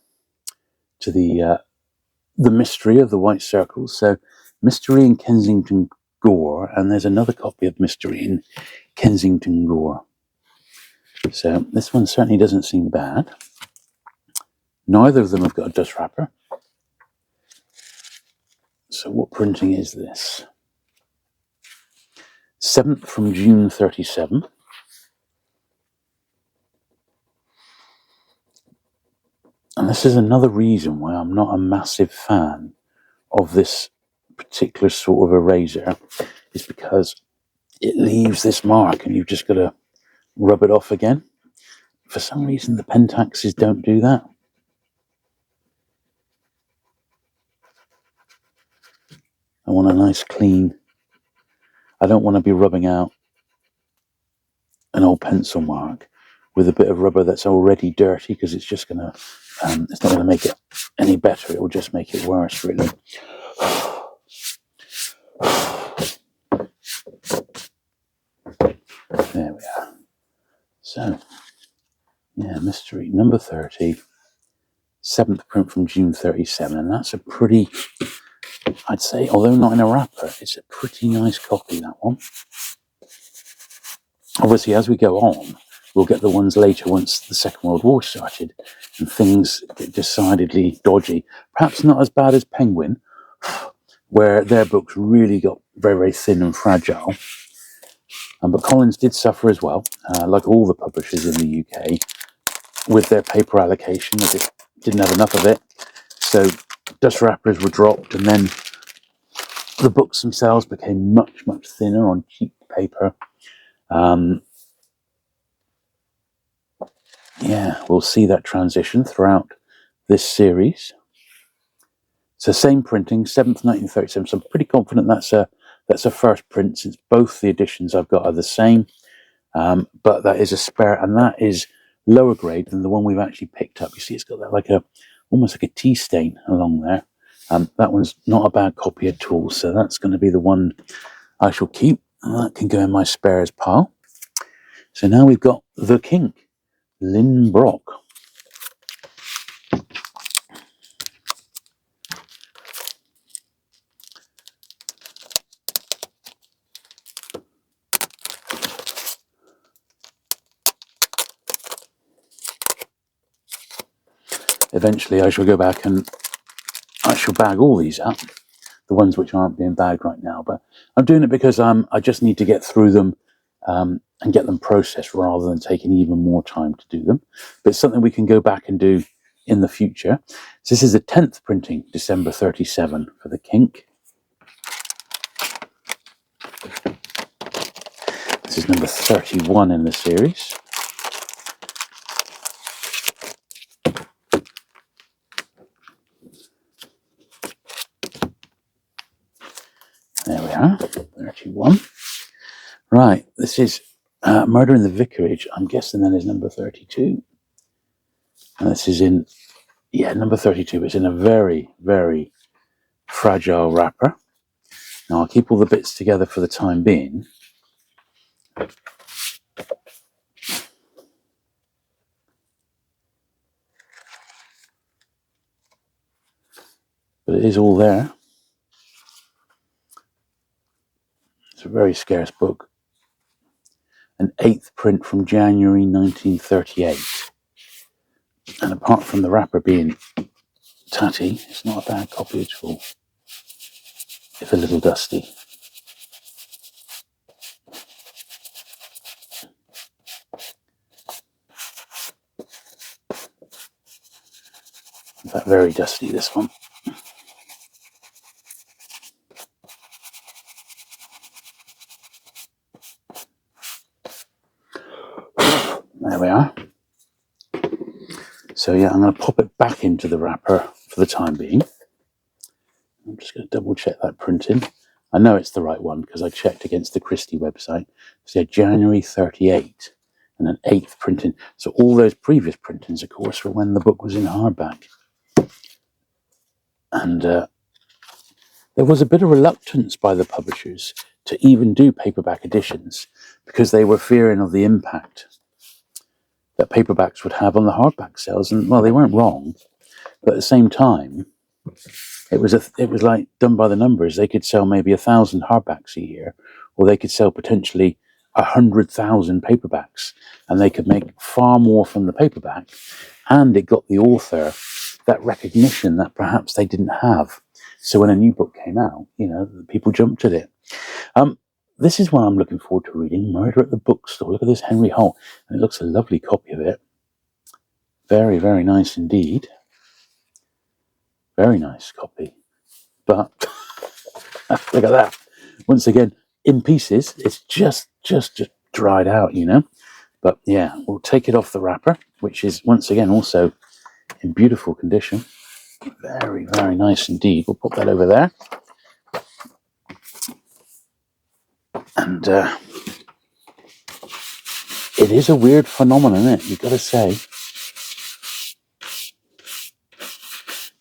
mystery of the White Circles. So Mystery in Kensington Gore, and there's another copy of Mystery in Kensington Gore. So this one certainly doesn't seem bad. Neither of them have got a dust wrapper. So what printing is this? 7th from June 37. And this is another reason why I'm not a massive fan of this particular sort of eraser, is because it leaves this mark and you've just got to rub it off again. For some reason, the Pentaxes don't do that. I want a nice clean. I don't want to be rubbing out an old pencil mark with a bit of rubber that's already dirty, because it's just going to, it's not going to make it any better. It will just make it worse, really. There we are. So, yeah, Mystery number 30, 7th print from June 37, and that's a pretty, I'd say, although not in a wrapper, it's a pretty nice copy, that one. Obviously, as we go on, we'll get the ones later once the Second World War started and things get decidedly dodgy. Perhaps not as bad as Penguin, where their books really got very, very thin and fragile. But Collins did suffer as well, like all the publishers in the UK, with their paper allocation. They just didn't have enough of it. So dust wrappers were dropped, and then the books themselves became much, much thinner on cheap paper. Yeah, we'll see that transition throughout this series. So same printing, 7th, 1937. So I'm pretty confident that's a first print, since both the editions I've got are the same. But that is a spare, and that is lower grade than the one we've actually picked up. You see, it's got that almost like a tea stain along there. That one's not a bad copy at all. So that's going to be the one I shall keep, and that can go in my spares pile. So now we've got The Kink, Lynn Brock. Eventually I shall go back and I shall bag all these up, the ones which aren't being bagged right now, but I'm doing it because I just need to get through them and get them processed rather than taking even more time to do them. But it's something we can go back and do in the future. So this is the 10th printing, December 37 for The Kink. This is number 31 in the series. There we are, 31. Right, this is Murder in the Vicarage. I'm guessing that is number 32. And this is in Yeah, number 32. It's in a very, very fragile wrapper. Now I'll keep all the bits together for the time being. But it is all there. It's a very scarce book. An 8th print from January 1938. And apart from the wrapper being tatty, it's not a bad copy at all, if a little dusty. In fact, very dusty, this one. There we are. So yeah, I'm going to pop it back into the wrapper for the time being. I'm just going to double check that printing. I know it's the right one because I checked against the Christie website. So yeah, January 38 and an 8th printing. So all those previous printings, of course, were when the book was in hardback. And there was a bit of reluctance by the publishers to even do paperback editions because they were fearing of the impact that paperbacks would have on the hardback sales. And well, they weren't wrong, but at the same time, it was like done by the numbers. They could sell maybe 1,000 hardbacks a year, or they could sell potentially 100,000 paperbacks, and they could make far more from the paperback. And it got the author that recognition that perhaps they didn't have. So when a new book came out, you know, people jumped at it. This is one I'm looking forward to reading, Murder at the Bookstore. Look at this, Henry Holt. And it looks a lovely copy of it. Very, very nice indeed. Very nice copy. But look at that. Once again, in pieces. It's just dried out, you know. But yeah, we'll take it off the wrapper, which is once again also in beautiful condition. Very, very nice indeed. We'll put that over there. And it is a weird phenomenon, isn't it? You've got to say.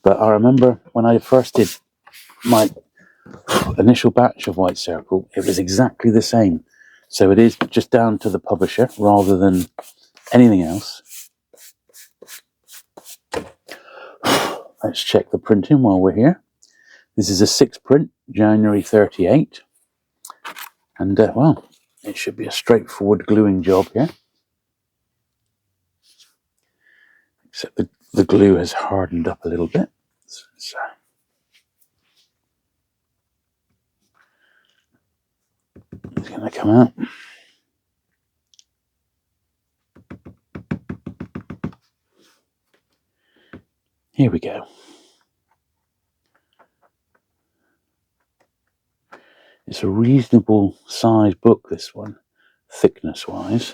But I remember when I first did my initial batch of White Circle, it was exactly the same. So it is just down to the publisher rather than anything else. Let's check the printing while we're here. This is a 6th print, January 38. And well, it should be a straightforward gluing job here. Except the glue has hardened up a little bit. So it's going to come out. Here we go. It's a reasonable size book, this one, thickness wise.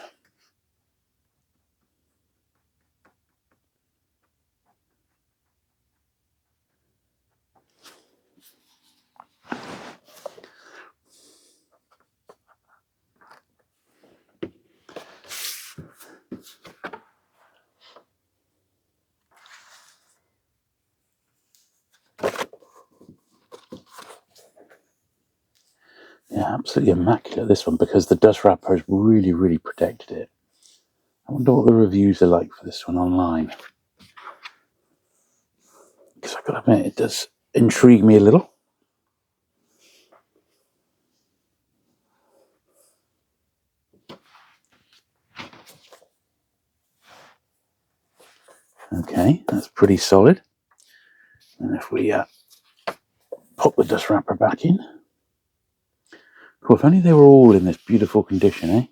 Yeah, absolutely immaculate, this one, because the dust wrapper has really, really protected it. I wonder what the reviews are like for this one online. Because I've got to admit, it does intrigue me a little. Okay, that's pretty solid. And if we pop the dust wrapper back in. Cool, if only they were all in this beautiful condition, eh?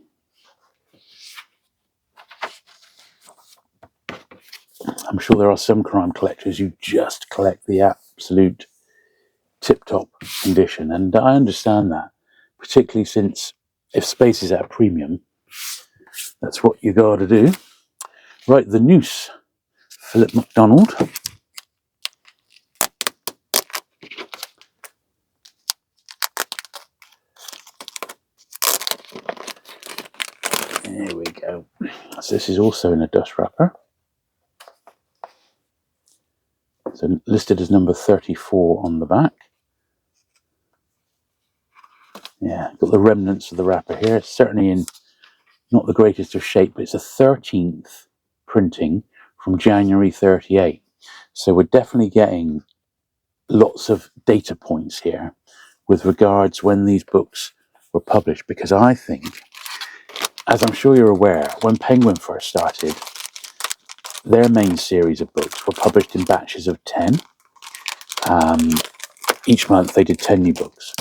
I'm sure there are some crime collectors who just collect the absolute tip-top condition, and I understand that, particularly since if space is at a premium, that's what you got to do. Right, the noose, Philip MacDonald. There we go. So this is also in a dust wrapper. So listed as number 34 on the back. Yeah, got the remnants of the wrapper here. It's certainly in not the greatest of shape, but it's a 13th printing from January 38. So we're definitely getting lots of data points here with regards when these books were published, because I think, as I'm sure you're aware, when Penguin first started, their main series of books were published in batches of 10. Each month they did 10 new books.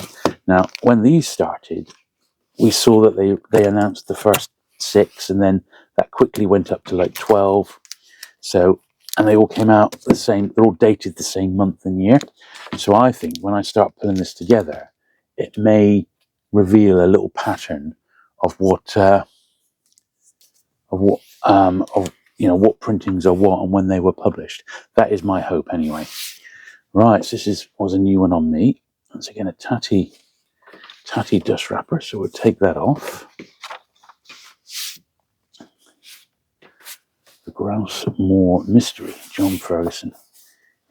Now, when these started, we saw that they announced the first 6, and then that quickly went up to like 12. So, and they all came out the same, they're all dated the same month and year. So I think when I start pulling this together, it may reveal a little pattern of what what printings are what and when they were published. That is my hope anyway. Right, so this was a new one on me. Once again, a tatty dust wrapper, so we'll take that off. The Grouse Moor Mystery, John Ferguson.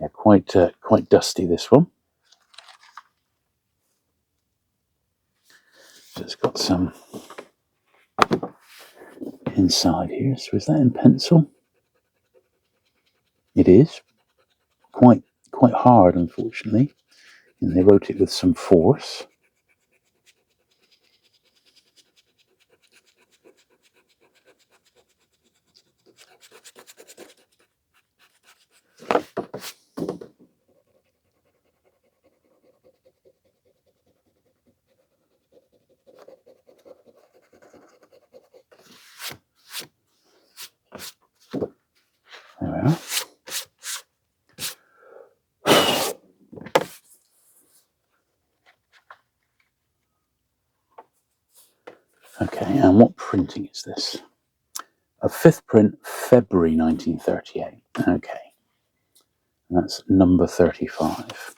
Yeah, quite dusty, this one. So it's got some inside here. So is that in pencil? It is. Quite hard, unfortunately. And they wrote it with some force. There we are. Okay, and what printing is this? A 5th print, February 1938. Okay, and that's number 35.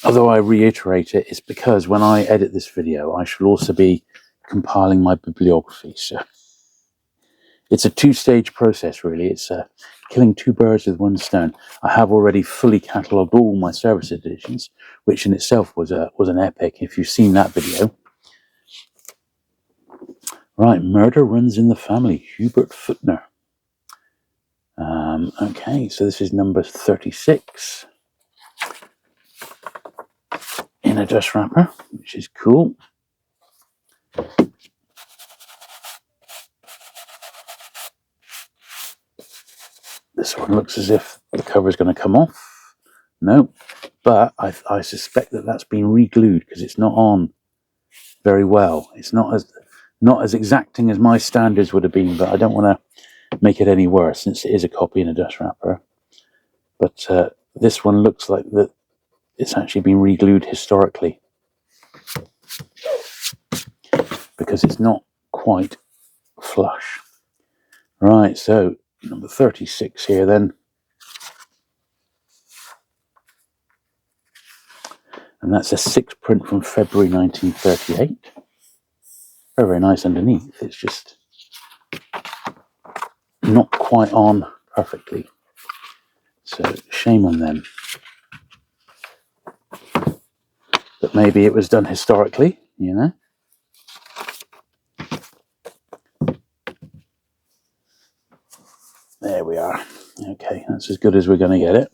Although I reiterate it, it's because when I edit this video, I shall also be compiling my bibliography. So it's a 2-stage process, really. It's killing 2 birds with 1 stone. I have already fully catalogued all my service editions, which in itself was an epic. If you've seen that video. Right, Murder Runs in the Family, Hubert Footner. Okay, so this is number 36 in a dust wrapper, which is cool. This one looks as if the cover is going to come off. No, but I suspect that that's been re-glued because it's not on very well. It's not as exacting as my standards would have been, but I don't want to make it any worse since it is a copy in a dust wrapper. But this one looks like that it's actually been re-glued historically because it's not quite flush. Right, so number 36 here then. And that's a 6th print from February 1938. Very, very nice underneath. It's just not quite on perfectly. So shame on them. But maybe it was done historically, you know. There we are. Okay, that's as good as we're going to get it.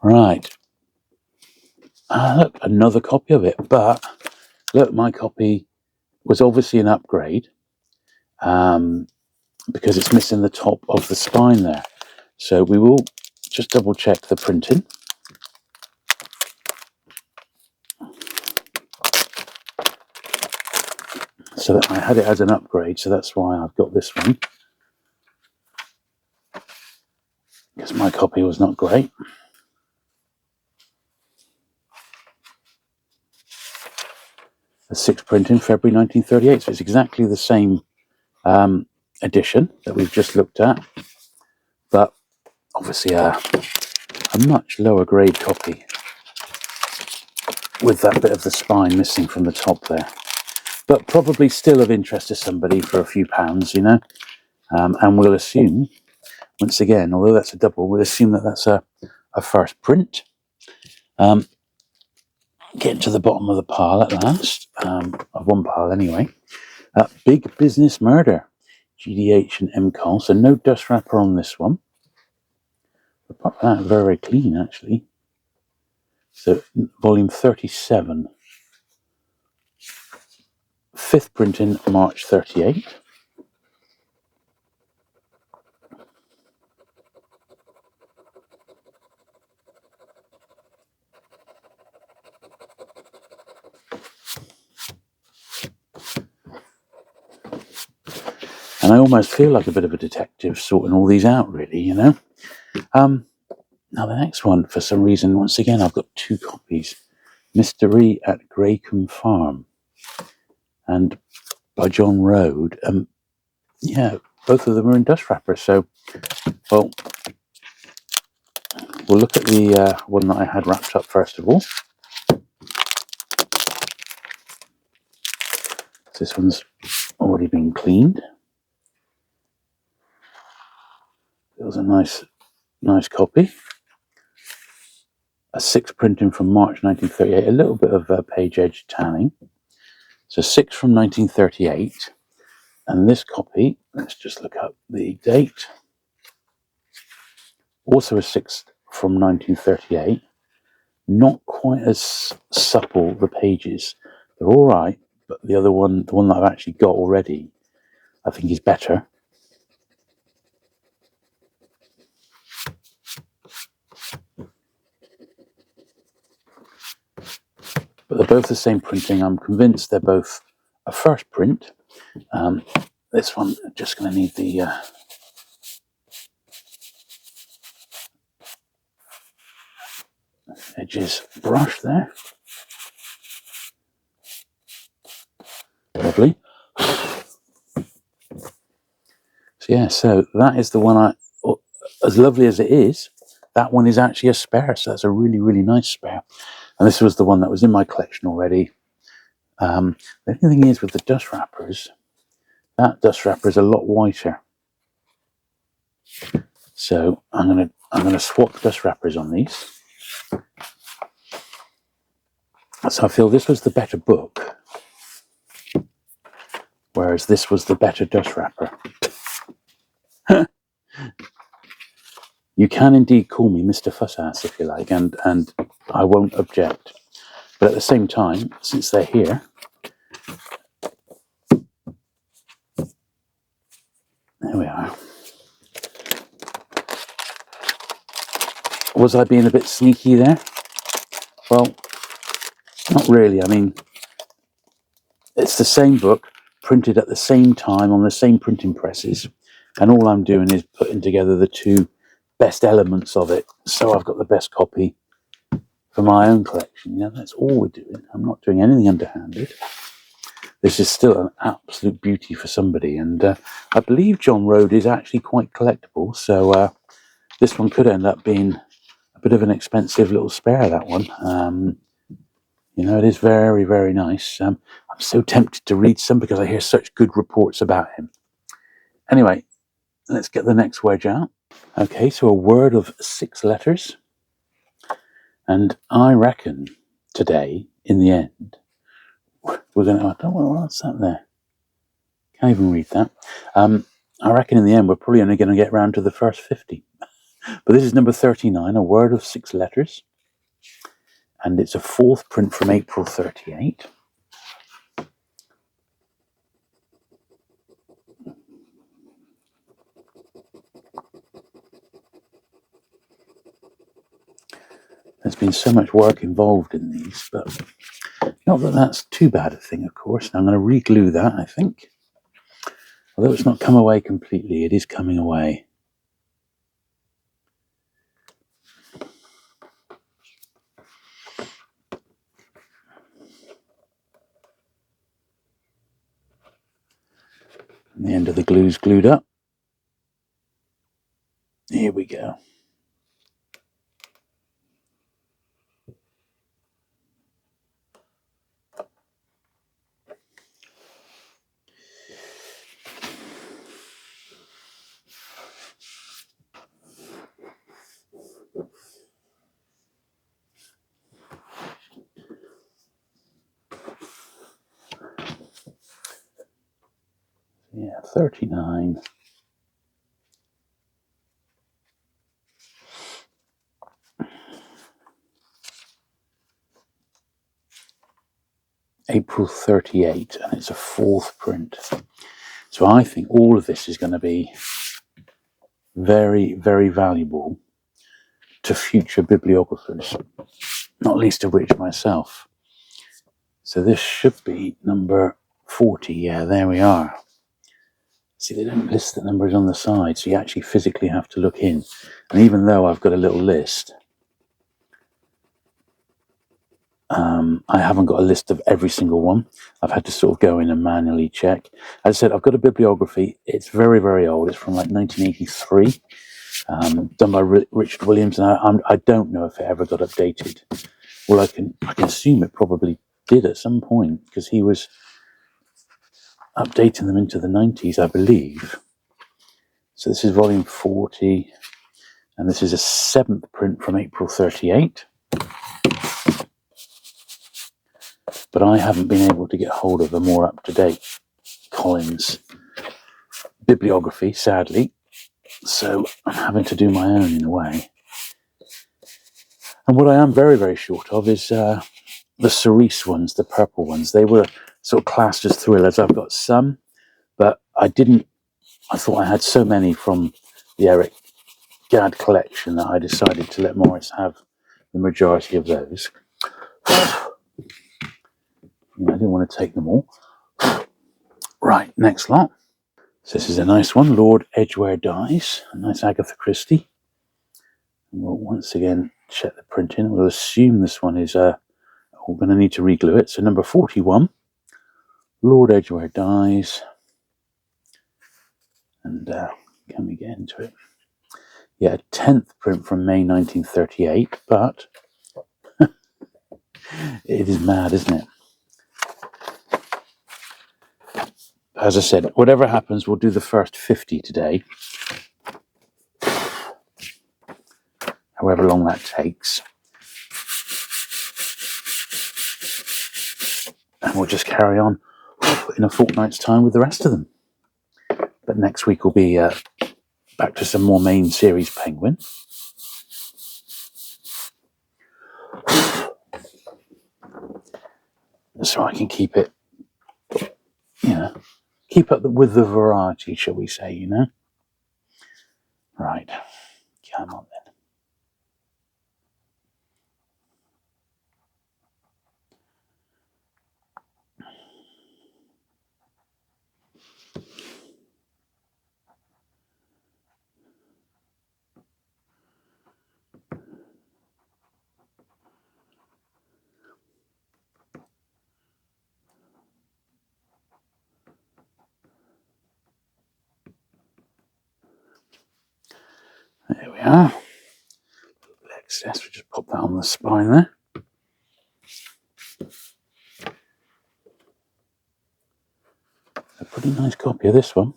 Right. Look, another copy of it. But look, my copy was obviously an upgrade because it's missing the top of the spine there. So we will just double check the printing. So that I had it as an upgrade, so that's why I've got this one. Because my copy was not great. The 6th print in February 1938, so it's exactly the same edition that we've just looked at, but obviously a much lower grade copy with that bit of the spine missing from the top there. But probably still of interest to somebody for a few pounds, you know, and we'll assume once again, although that's a double, we'll assume that that's a first print. Getting to the bottom of the pile at last, of one pile anyway. Big Business Murder, GDH and MCOL, so no dust wrapper on this one. Apart from that, very, very clean actually. So volume 37. 5th print in March 38. And I almost feel like a bit of a detective sorting all these out, really, you know. Now the next one, for some reason, once again, I've got 2 copies. Mystery at Gracombe Farm, and by John Rode. Yeah, both of them are in dust wrapper. So, well, we'll look at the one that I had wrapped up first of all. So this one's already been cleaned. It was a nice copy. A 6 printing from March 1938. A little bit of page edge tanning. So 6 from 1938. And this copy, let's just look up the date. Also a 6 from 1938. Not quite as supple, the pages. They're all right, but the other one, the one that I've actually got already, I think is better. But they're both the same printing. I'm convinced they're both a first print. This one, just going to need the edges brushed there. Lovely. So yeah, so that is the one as lovely as it is, that one is actually a spare. So that's a really, really nice spare. And this was the one that was in my collection already. The only thing is with the dust wrappers, that dust wrapper is a lot whiter. So I'm gonna swap dust wrappers on these. So I feel this was the better book, whereas this was the better dust wrapper. You can indeed call me Mr. Fussass if you like, and I won't object. But at the same time, since they're here, there we are. Was I being a bit sneaky there? Well, not really. I mean, it's the same book, printed at the same time on the same printing presses, and all I'm doing is putting together the 2 best elements of it, so I've got the best copy for my own collection. You know, that's all we're doing. I'm not doing anything underhanded. This is still an absolute beauty for somebody, and I believe John Rode is actually quite collectible, so this one could end up being a bit of an expensive little spare, that one. You know, it is very, very nice. I'm so tempted to read some because I hear such good reports about him. Anyway, let's get the next wedge out. Okay, so a word of 6 letters. And I reckon today, in the end, we're going to... I don't know what's that there. Can't even read that. I reckon in the end, we're probably only going to get round to the first 50. But this is number 39, a word of 6 letters. And it's a 4th print from April 38. There's been so much work involved in these, but not that that's too bad a thing, of course. I'm going to re-glue that, I think. Although it's not come away completely, it is coming away. And the end of the glue's glued up. Here we go. Yeah, 39. April 38, and it's a 4th print. So I think all of this is going to be very, very valuable to future bibliographers, not least of which myself. So this should be number 40. Yeah, there we are. See, they don't list the numbers on the side, so you actually physically have to look in. And even though I've got a little list, I haven't got a list of every single one. I've had to sort of go in and manually check. As I said, I've got a bibliography. It's very, very old. It's from like 1983, done by Richard Williams, and I don't know if it ever got updated. Well, I can assume it probably did at some point, because he was updating them into the 90s, I believe. So this is volume 40, and this is a 7th print from April 38. But I haven't been able to get hold of a more up-to-date Collins bibliography, sadly. So I'm having to do my own in a way. And what I am very, very short of is the cerise ones, the purple ones. They were sort of classed as thrillers. I've got some, but I thought I had so many from the Eric Gadd collection that I decided to let Morris have the majority of those. I didn't want to take them all. Right, next lot. So this is a nice one, Lord Edgware Dies, a nice Agatha Christie. And we'll once again check the printing. We'll assume this one is, we're going to need to reglue it. So number 41, Lord Edgware Dies. And can we get into it? Yeah, 10th print from May 1938, but it is mad, isn't it? As I said, whatever happens, we'll do the first 50 today. However long that takes. And we'll just carry on in a fortnight's time with the rest of them. But next week will be back to some more main series Penguin. So I can keep it, keep up with the variety, shall we say, Right, come on then. There we are. Excess, we just pop that on the spine there. A pretty nice copy of this one.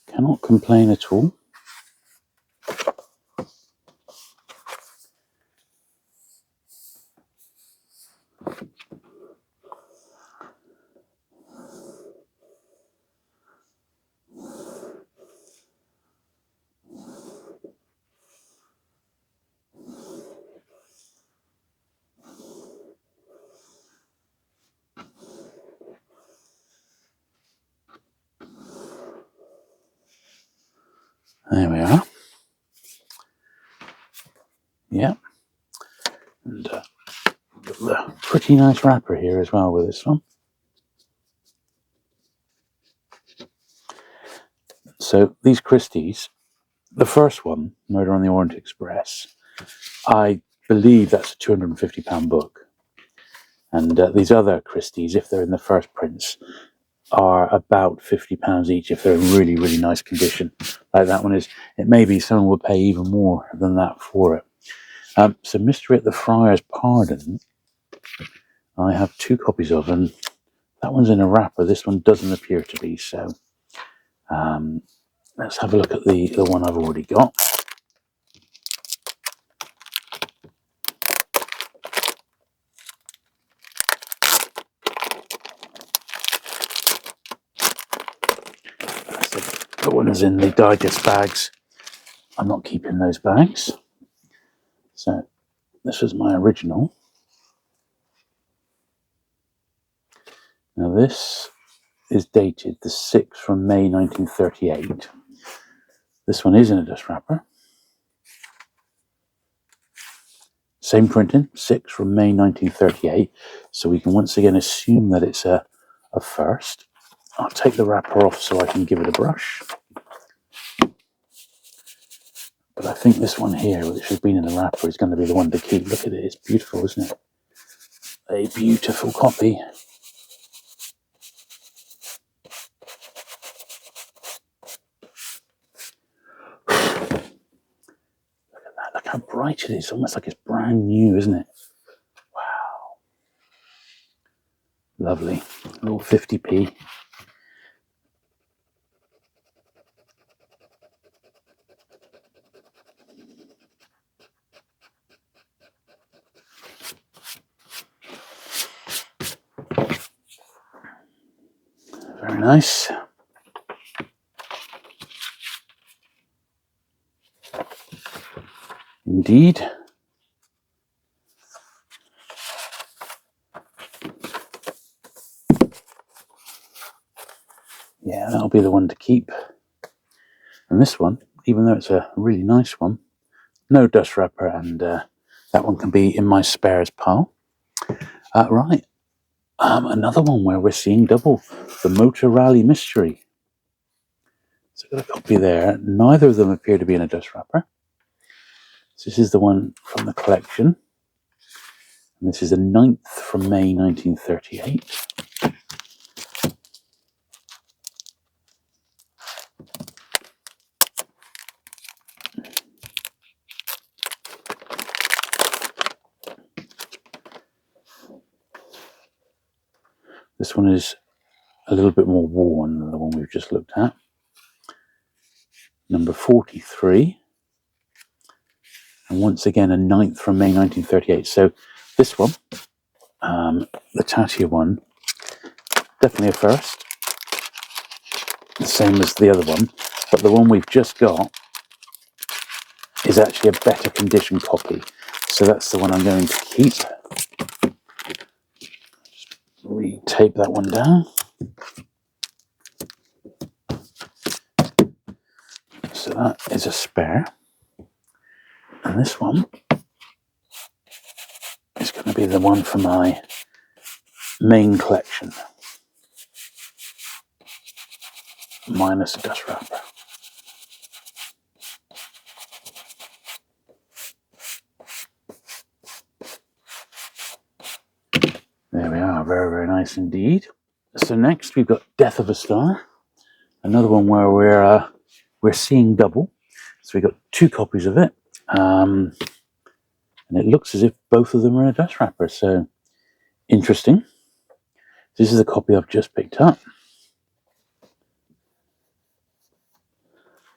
Cannot complain at all. There we are. Yeah. And got the pretty nice wrapper here as well with this one. So these Christies, the first one, Murder on the Orient Express, I believe that's a £250 book. And these other Christies, if they're in the first prints, are about £50 each if they're in really, really nice condition, like that one is. It may be someone will pay even more than that for it. So Mystery at the Friar's Pardon, I have 2 copies of, and that one's in a wrapper. This one doesn't appear to be, so let's have a look at the one I've already got. The one is in the digest bags. I'm not keeping those bags. So this was my original. Now this is dated the 6th from May 1938. This one is in a dust wrapper. Same printing, 6th from May 1938. So we can once again assume that it's a first. I'll take the wrapper off so I can give it a brush. But I think this one here, which has been in the wrapper, is going to be the one to keep. Look at it, it's beautiful, isn't it? A beautiful copy. Look how bright it is. It's almost like it's brand new, isn't it? Wow. Lovely. A little 50p. Very nice. Indeed. Yeah, that'll be the one to keep. And this one, even though it's a really nice one, no dust wrapper, and that one can be in my spares pile. Right. Another one where we're seeing double. The Motor Rally Mystery. So I've got a copy there. Neither of them appear to be in a dust wrapper. So this is the one from the collection. And this is the 9th from May 1938. This one is a little bit more worn than the one we've just looked at. Number 43. And once again, a 9th from May 1938. So this one, the tattier one, definitely a first. The same as the other one. But the one we've just got is actually a better condition copy. So that's the one I'm going to keep. Just re-tape that one down. So that is a spare. And this one is going to be the one for my main collection. Minus a dust wrapper. There we are, very, very nice indeed. So next we've got Death of a Star. Another one where we're seeing double. So we've got two copies of it. And it looks as if both of them are in a dust wrapper. So interesting. This is the copy I've just picked up.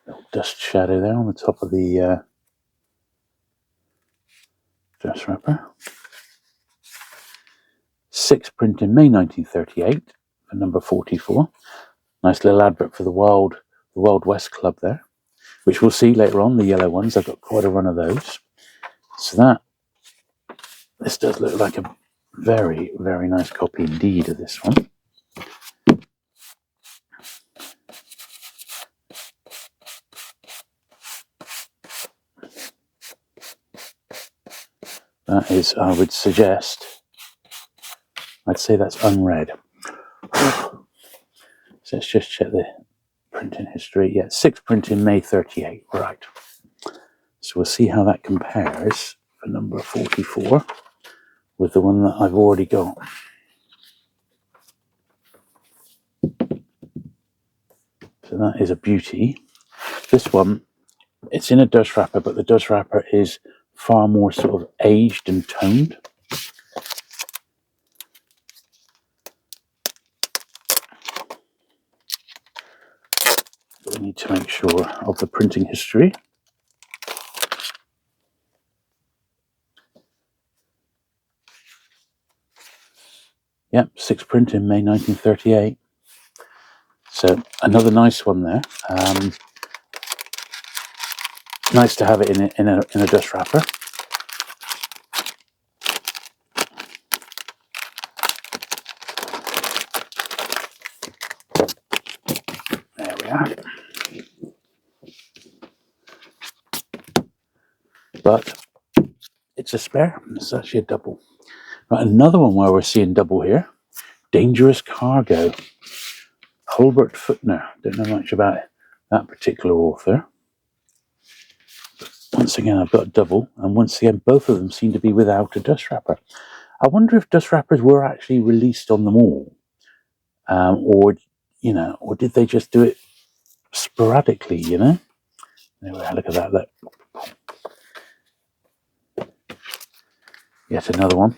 Little dust shadow there on the top of the dust wrapper. 6th print in May 1938 for number 44. Nice little advert for the Wild West Club there, which we'll see later on, the yellow ones. I've got quite a run of those. So this does look like a very, very nice copy indeed of this one. That is, I would suggest, I'd say that's unread. So let's just check the printing history. Yeah, 6th print in May 38, right. So we'll see how that compares for number 44 with the one that I've already got. So that is a beauty. This one, it's in a dust wrapper, but the dust wrapper is far more sort of aged and toned. We need to make sure of the printing history. Yep, 6th print in May 1938. So another nice one there. Nice to have it in a dust wrapper. There we are. But it's a spare. It's actually a double. Right, another one where we're seeing double here. Dangerous Cargo. Hulbert Footner. Don't know much about that particular author. Once again, I've got a double, and once again, both of them seem to be without a dust wrapper. I wonder if dust wrappers were actually released on them all, or did they just do it sporadically? There we are. Look at that. Look. Yet another one.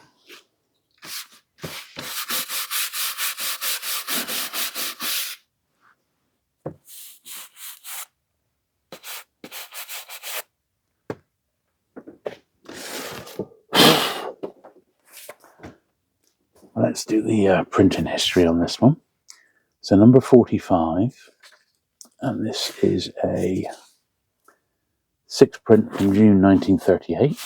Let's do the printing history on this one. So number 45, and this is a 6th print from June 1938.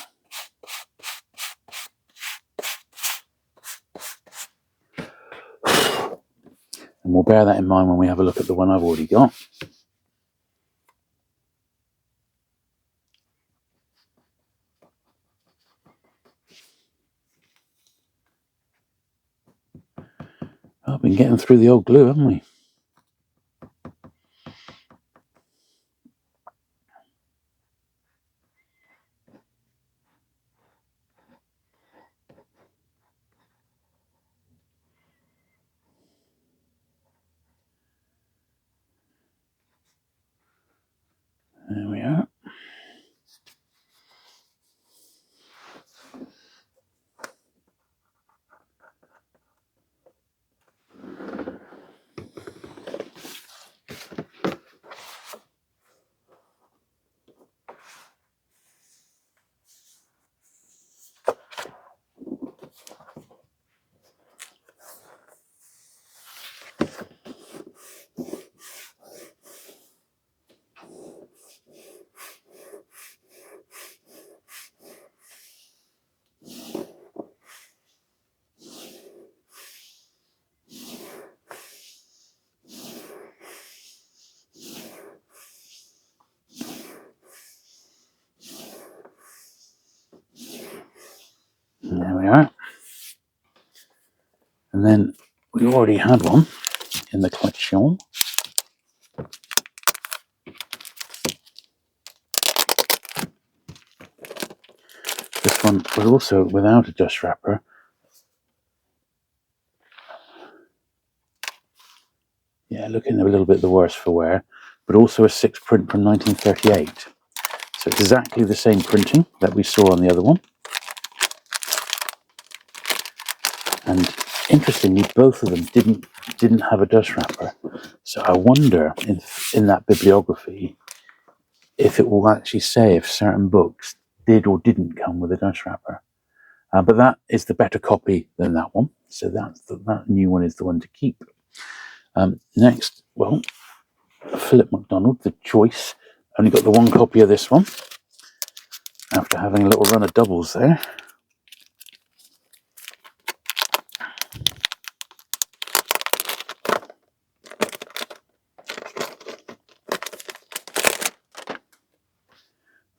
And we'll bear that in mind when we have a look at the one I've already got. I've been getting through the old glue, haven't we? There we are. There we are. And then we already had one in the collection. This one was also without a dust wrapper. Yeah, looking a little bit the worse for wear, but also a 6th print from 1938. So exactly the same printing that we saw on the other one. And interestingly, both of them didn't have a dust wrapper. So I wonder in that bibliography if it will actually say if certain books did or didn't come with a dust wrapper. But that is the better copy than that one. So that new one is the one to keep. Next, well, Philip MacDonald, The Choice. Only got the one copy of this one after having a little run of doubles there.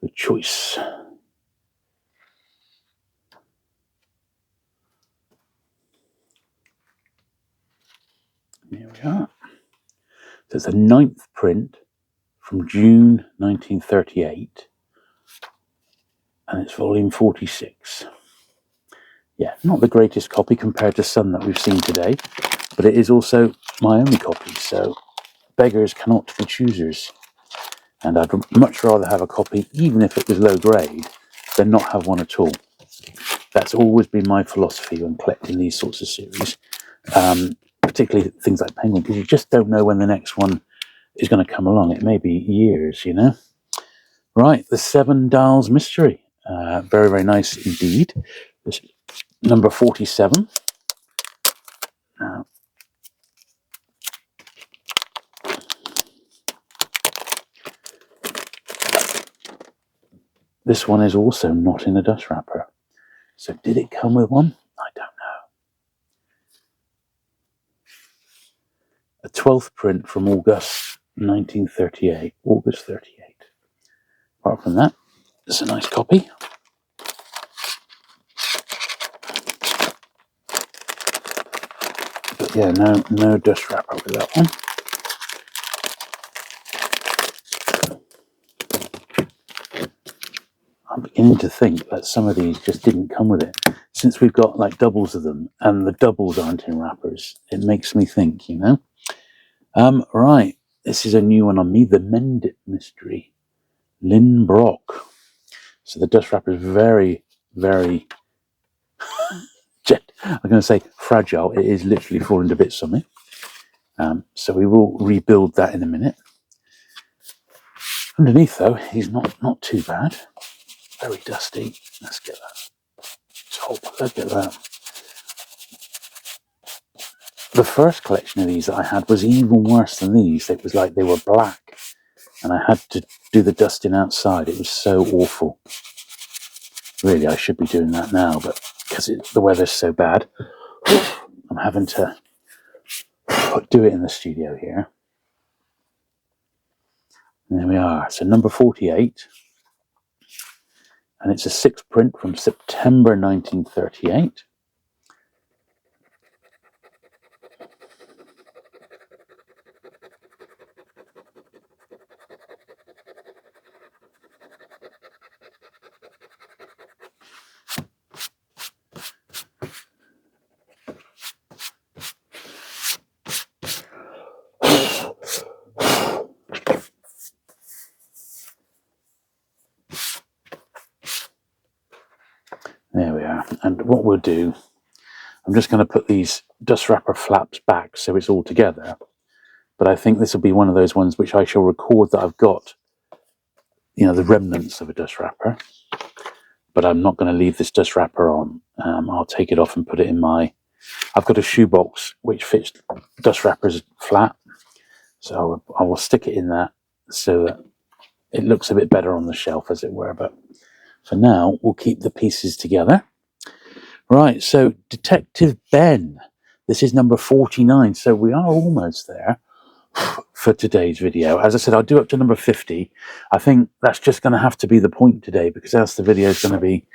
The Choice. Here we are. So it's a 9th print from June 1938, and it's volume 46. Yeah, not the greatest copy compared to some that we've seen today, but it is also my only copy, so beggars cannot be choosers. And I'd much rather have a copy, even if it was low grade, than not have one at all. That's always been my philosophy when collecting these sorts of series, particularly things like Penguin, because you just don't know when the next one is going to come along. It may be years, Right, the Seven Dials Mystery. Very, very nice indeed. This is number 47. Now, this one is also not in a dust wrapper. So did it come with one? I don't know. A 12th print from August 1938. August 38. Apart from that, it's a nice copy. But yeah, no dust wrapper with that one. I'm beginning to think that some of these just didn't come with it. Since we've got like doubles of them and the doubles aren't in wrappers, it makes me think, you know. Right, this is a new one on me, the Mend It Mystery, Lynn Brock. So the dust wrapper is very, very, I'm going to say fragile. It is literally falling to bits on me. So we will rebuild that in a minute. Underneath though, he's not too bad. Very dusty. Let's get that. Top. Look at that. The first collection of these that I had was even worse than these. It was like they were black, and I had to do the dusting outside. It was so awful. Really, I should be doing that now, but because the weather's so bad, I'm having to do it in the studio here. And there we are. So number 48, and it's a 6th print from September 1938. There we are. And what we'll do, I'm just going to put these dust wrapper flaps back so it's all together. But I think this will be one of those ones which I shall record that I've got, you know, the remnants of a dust wrapper. But I'm not going to leave this dust wrapper on. I'll take it off and put it in I've got a shoebox which fits dust wrappers flat. So I will stick it in that so that it looks a bit better on the shelf, as it were. But for now, we'll keep the pieces together. Right, so Detective Ben. This is number 49, so we are almost there for today's video. As I said, I'll do up to number 50. I think that's just going to have to be the point today, because else the video is going to be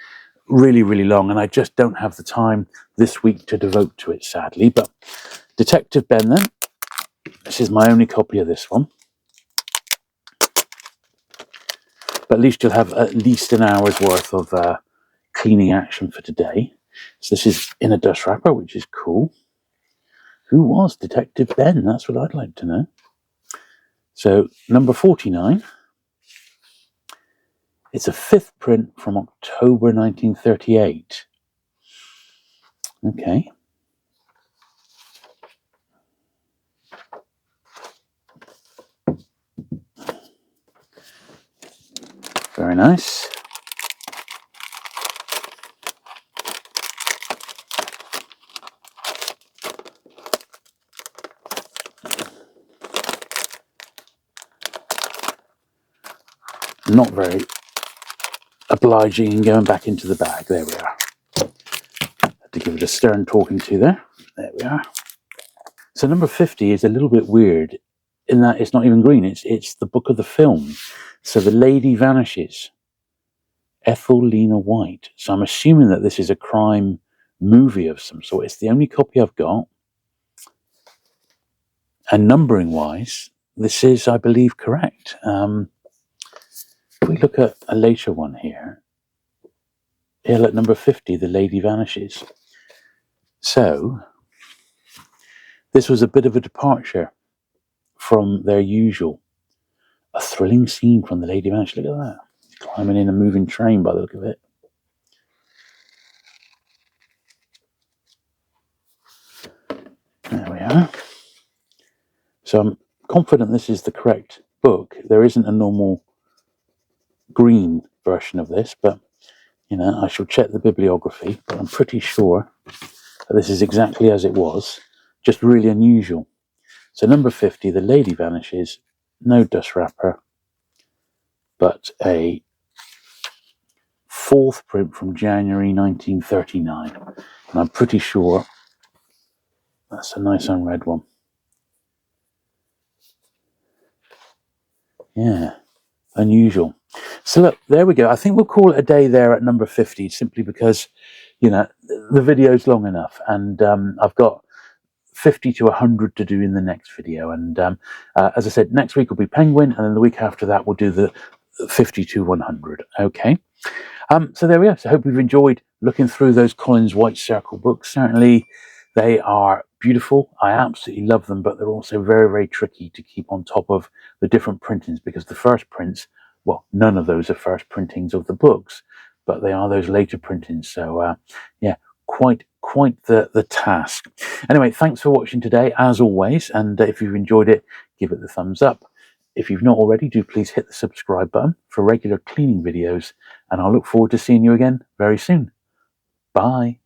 really, really long, and I just don't have the time this week to devote to it, sadly. But Detective Ben, then. This is my only copy of this one. But at least you'll have at least an hour's worth of cleaning action for today. So this is in a dust wrapper, which is cool. Who was Detective Ben? That's what I'd like to know. So number 49. It's a 5th print from October 1938. Okay. Very nice. Not very obliging in going back into the bag. There we are. Had to give it a stern talking to there. There we are. So number 50 is a little bit weird in that it's not even green. It's the book of the film. So The Lady Vanishes. Ethel Lena White. So I'm assuming that this is a crime movie of some sort. It's the only copy I've got. And numbering wise, this is, I believe, correct. If we look at a later one here, at number 50, The Lady Vanishes. So this was a bit of a departure from their usual. A thrilling scene from The Lady Vanishes. Look at that. Climbing in a moving train by the look of it. There we are. So I'm confident this is the correct book. There isn't a normal green version of this, but you know, I shall check the bibliography, but I'm pretty sure that this is exactly as it was, just really unusual. So number 50, The Lady Vanishes, no dust wrapper, but a fourth print from January 1939. And I'm pretty sure that's a nice unread one. Yeah, unusual. So look, there we go. I think we'll call it a day there at number 50, simply because, you know, the video's long enough, and I've got 50 to 100 to do in the next video. And as I said, next week will be Penguin, and then the week after that we'll do the 50 to 100. Okay. So there we are. So I hope you've enjoyed looking through those Collins White Circle books. Certainly they are beautiful. I absolutely love them, but they're also very, very tricky to keep on top of the different printings, because the first prints, well, none of those are first printings of the books, but they are those later printings. So yeah, quite the task. Anyway, thanks for watching today, as always, and if you've enjoyed it, give it the thumbs up. If you've not already, do please hit the subscribe button for regular cleaning videos, and I'll look forward to seeing you again very soon. Bye.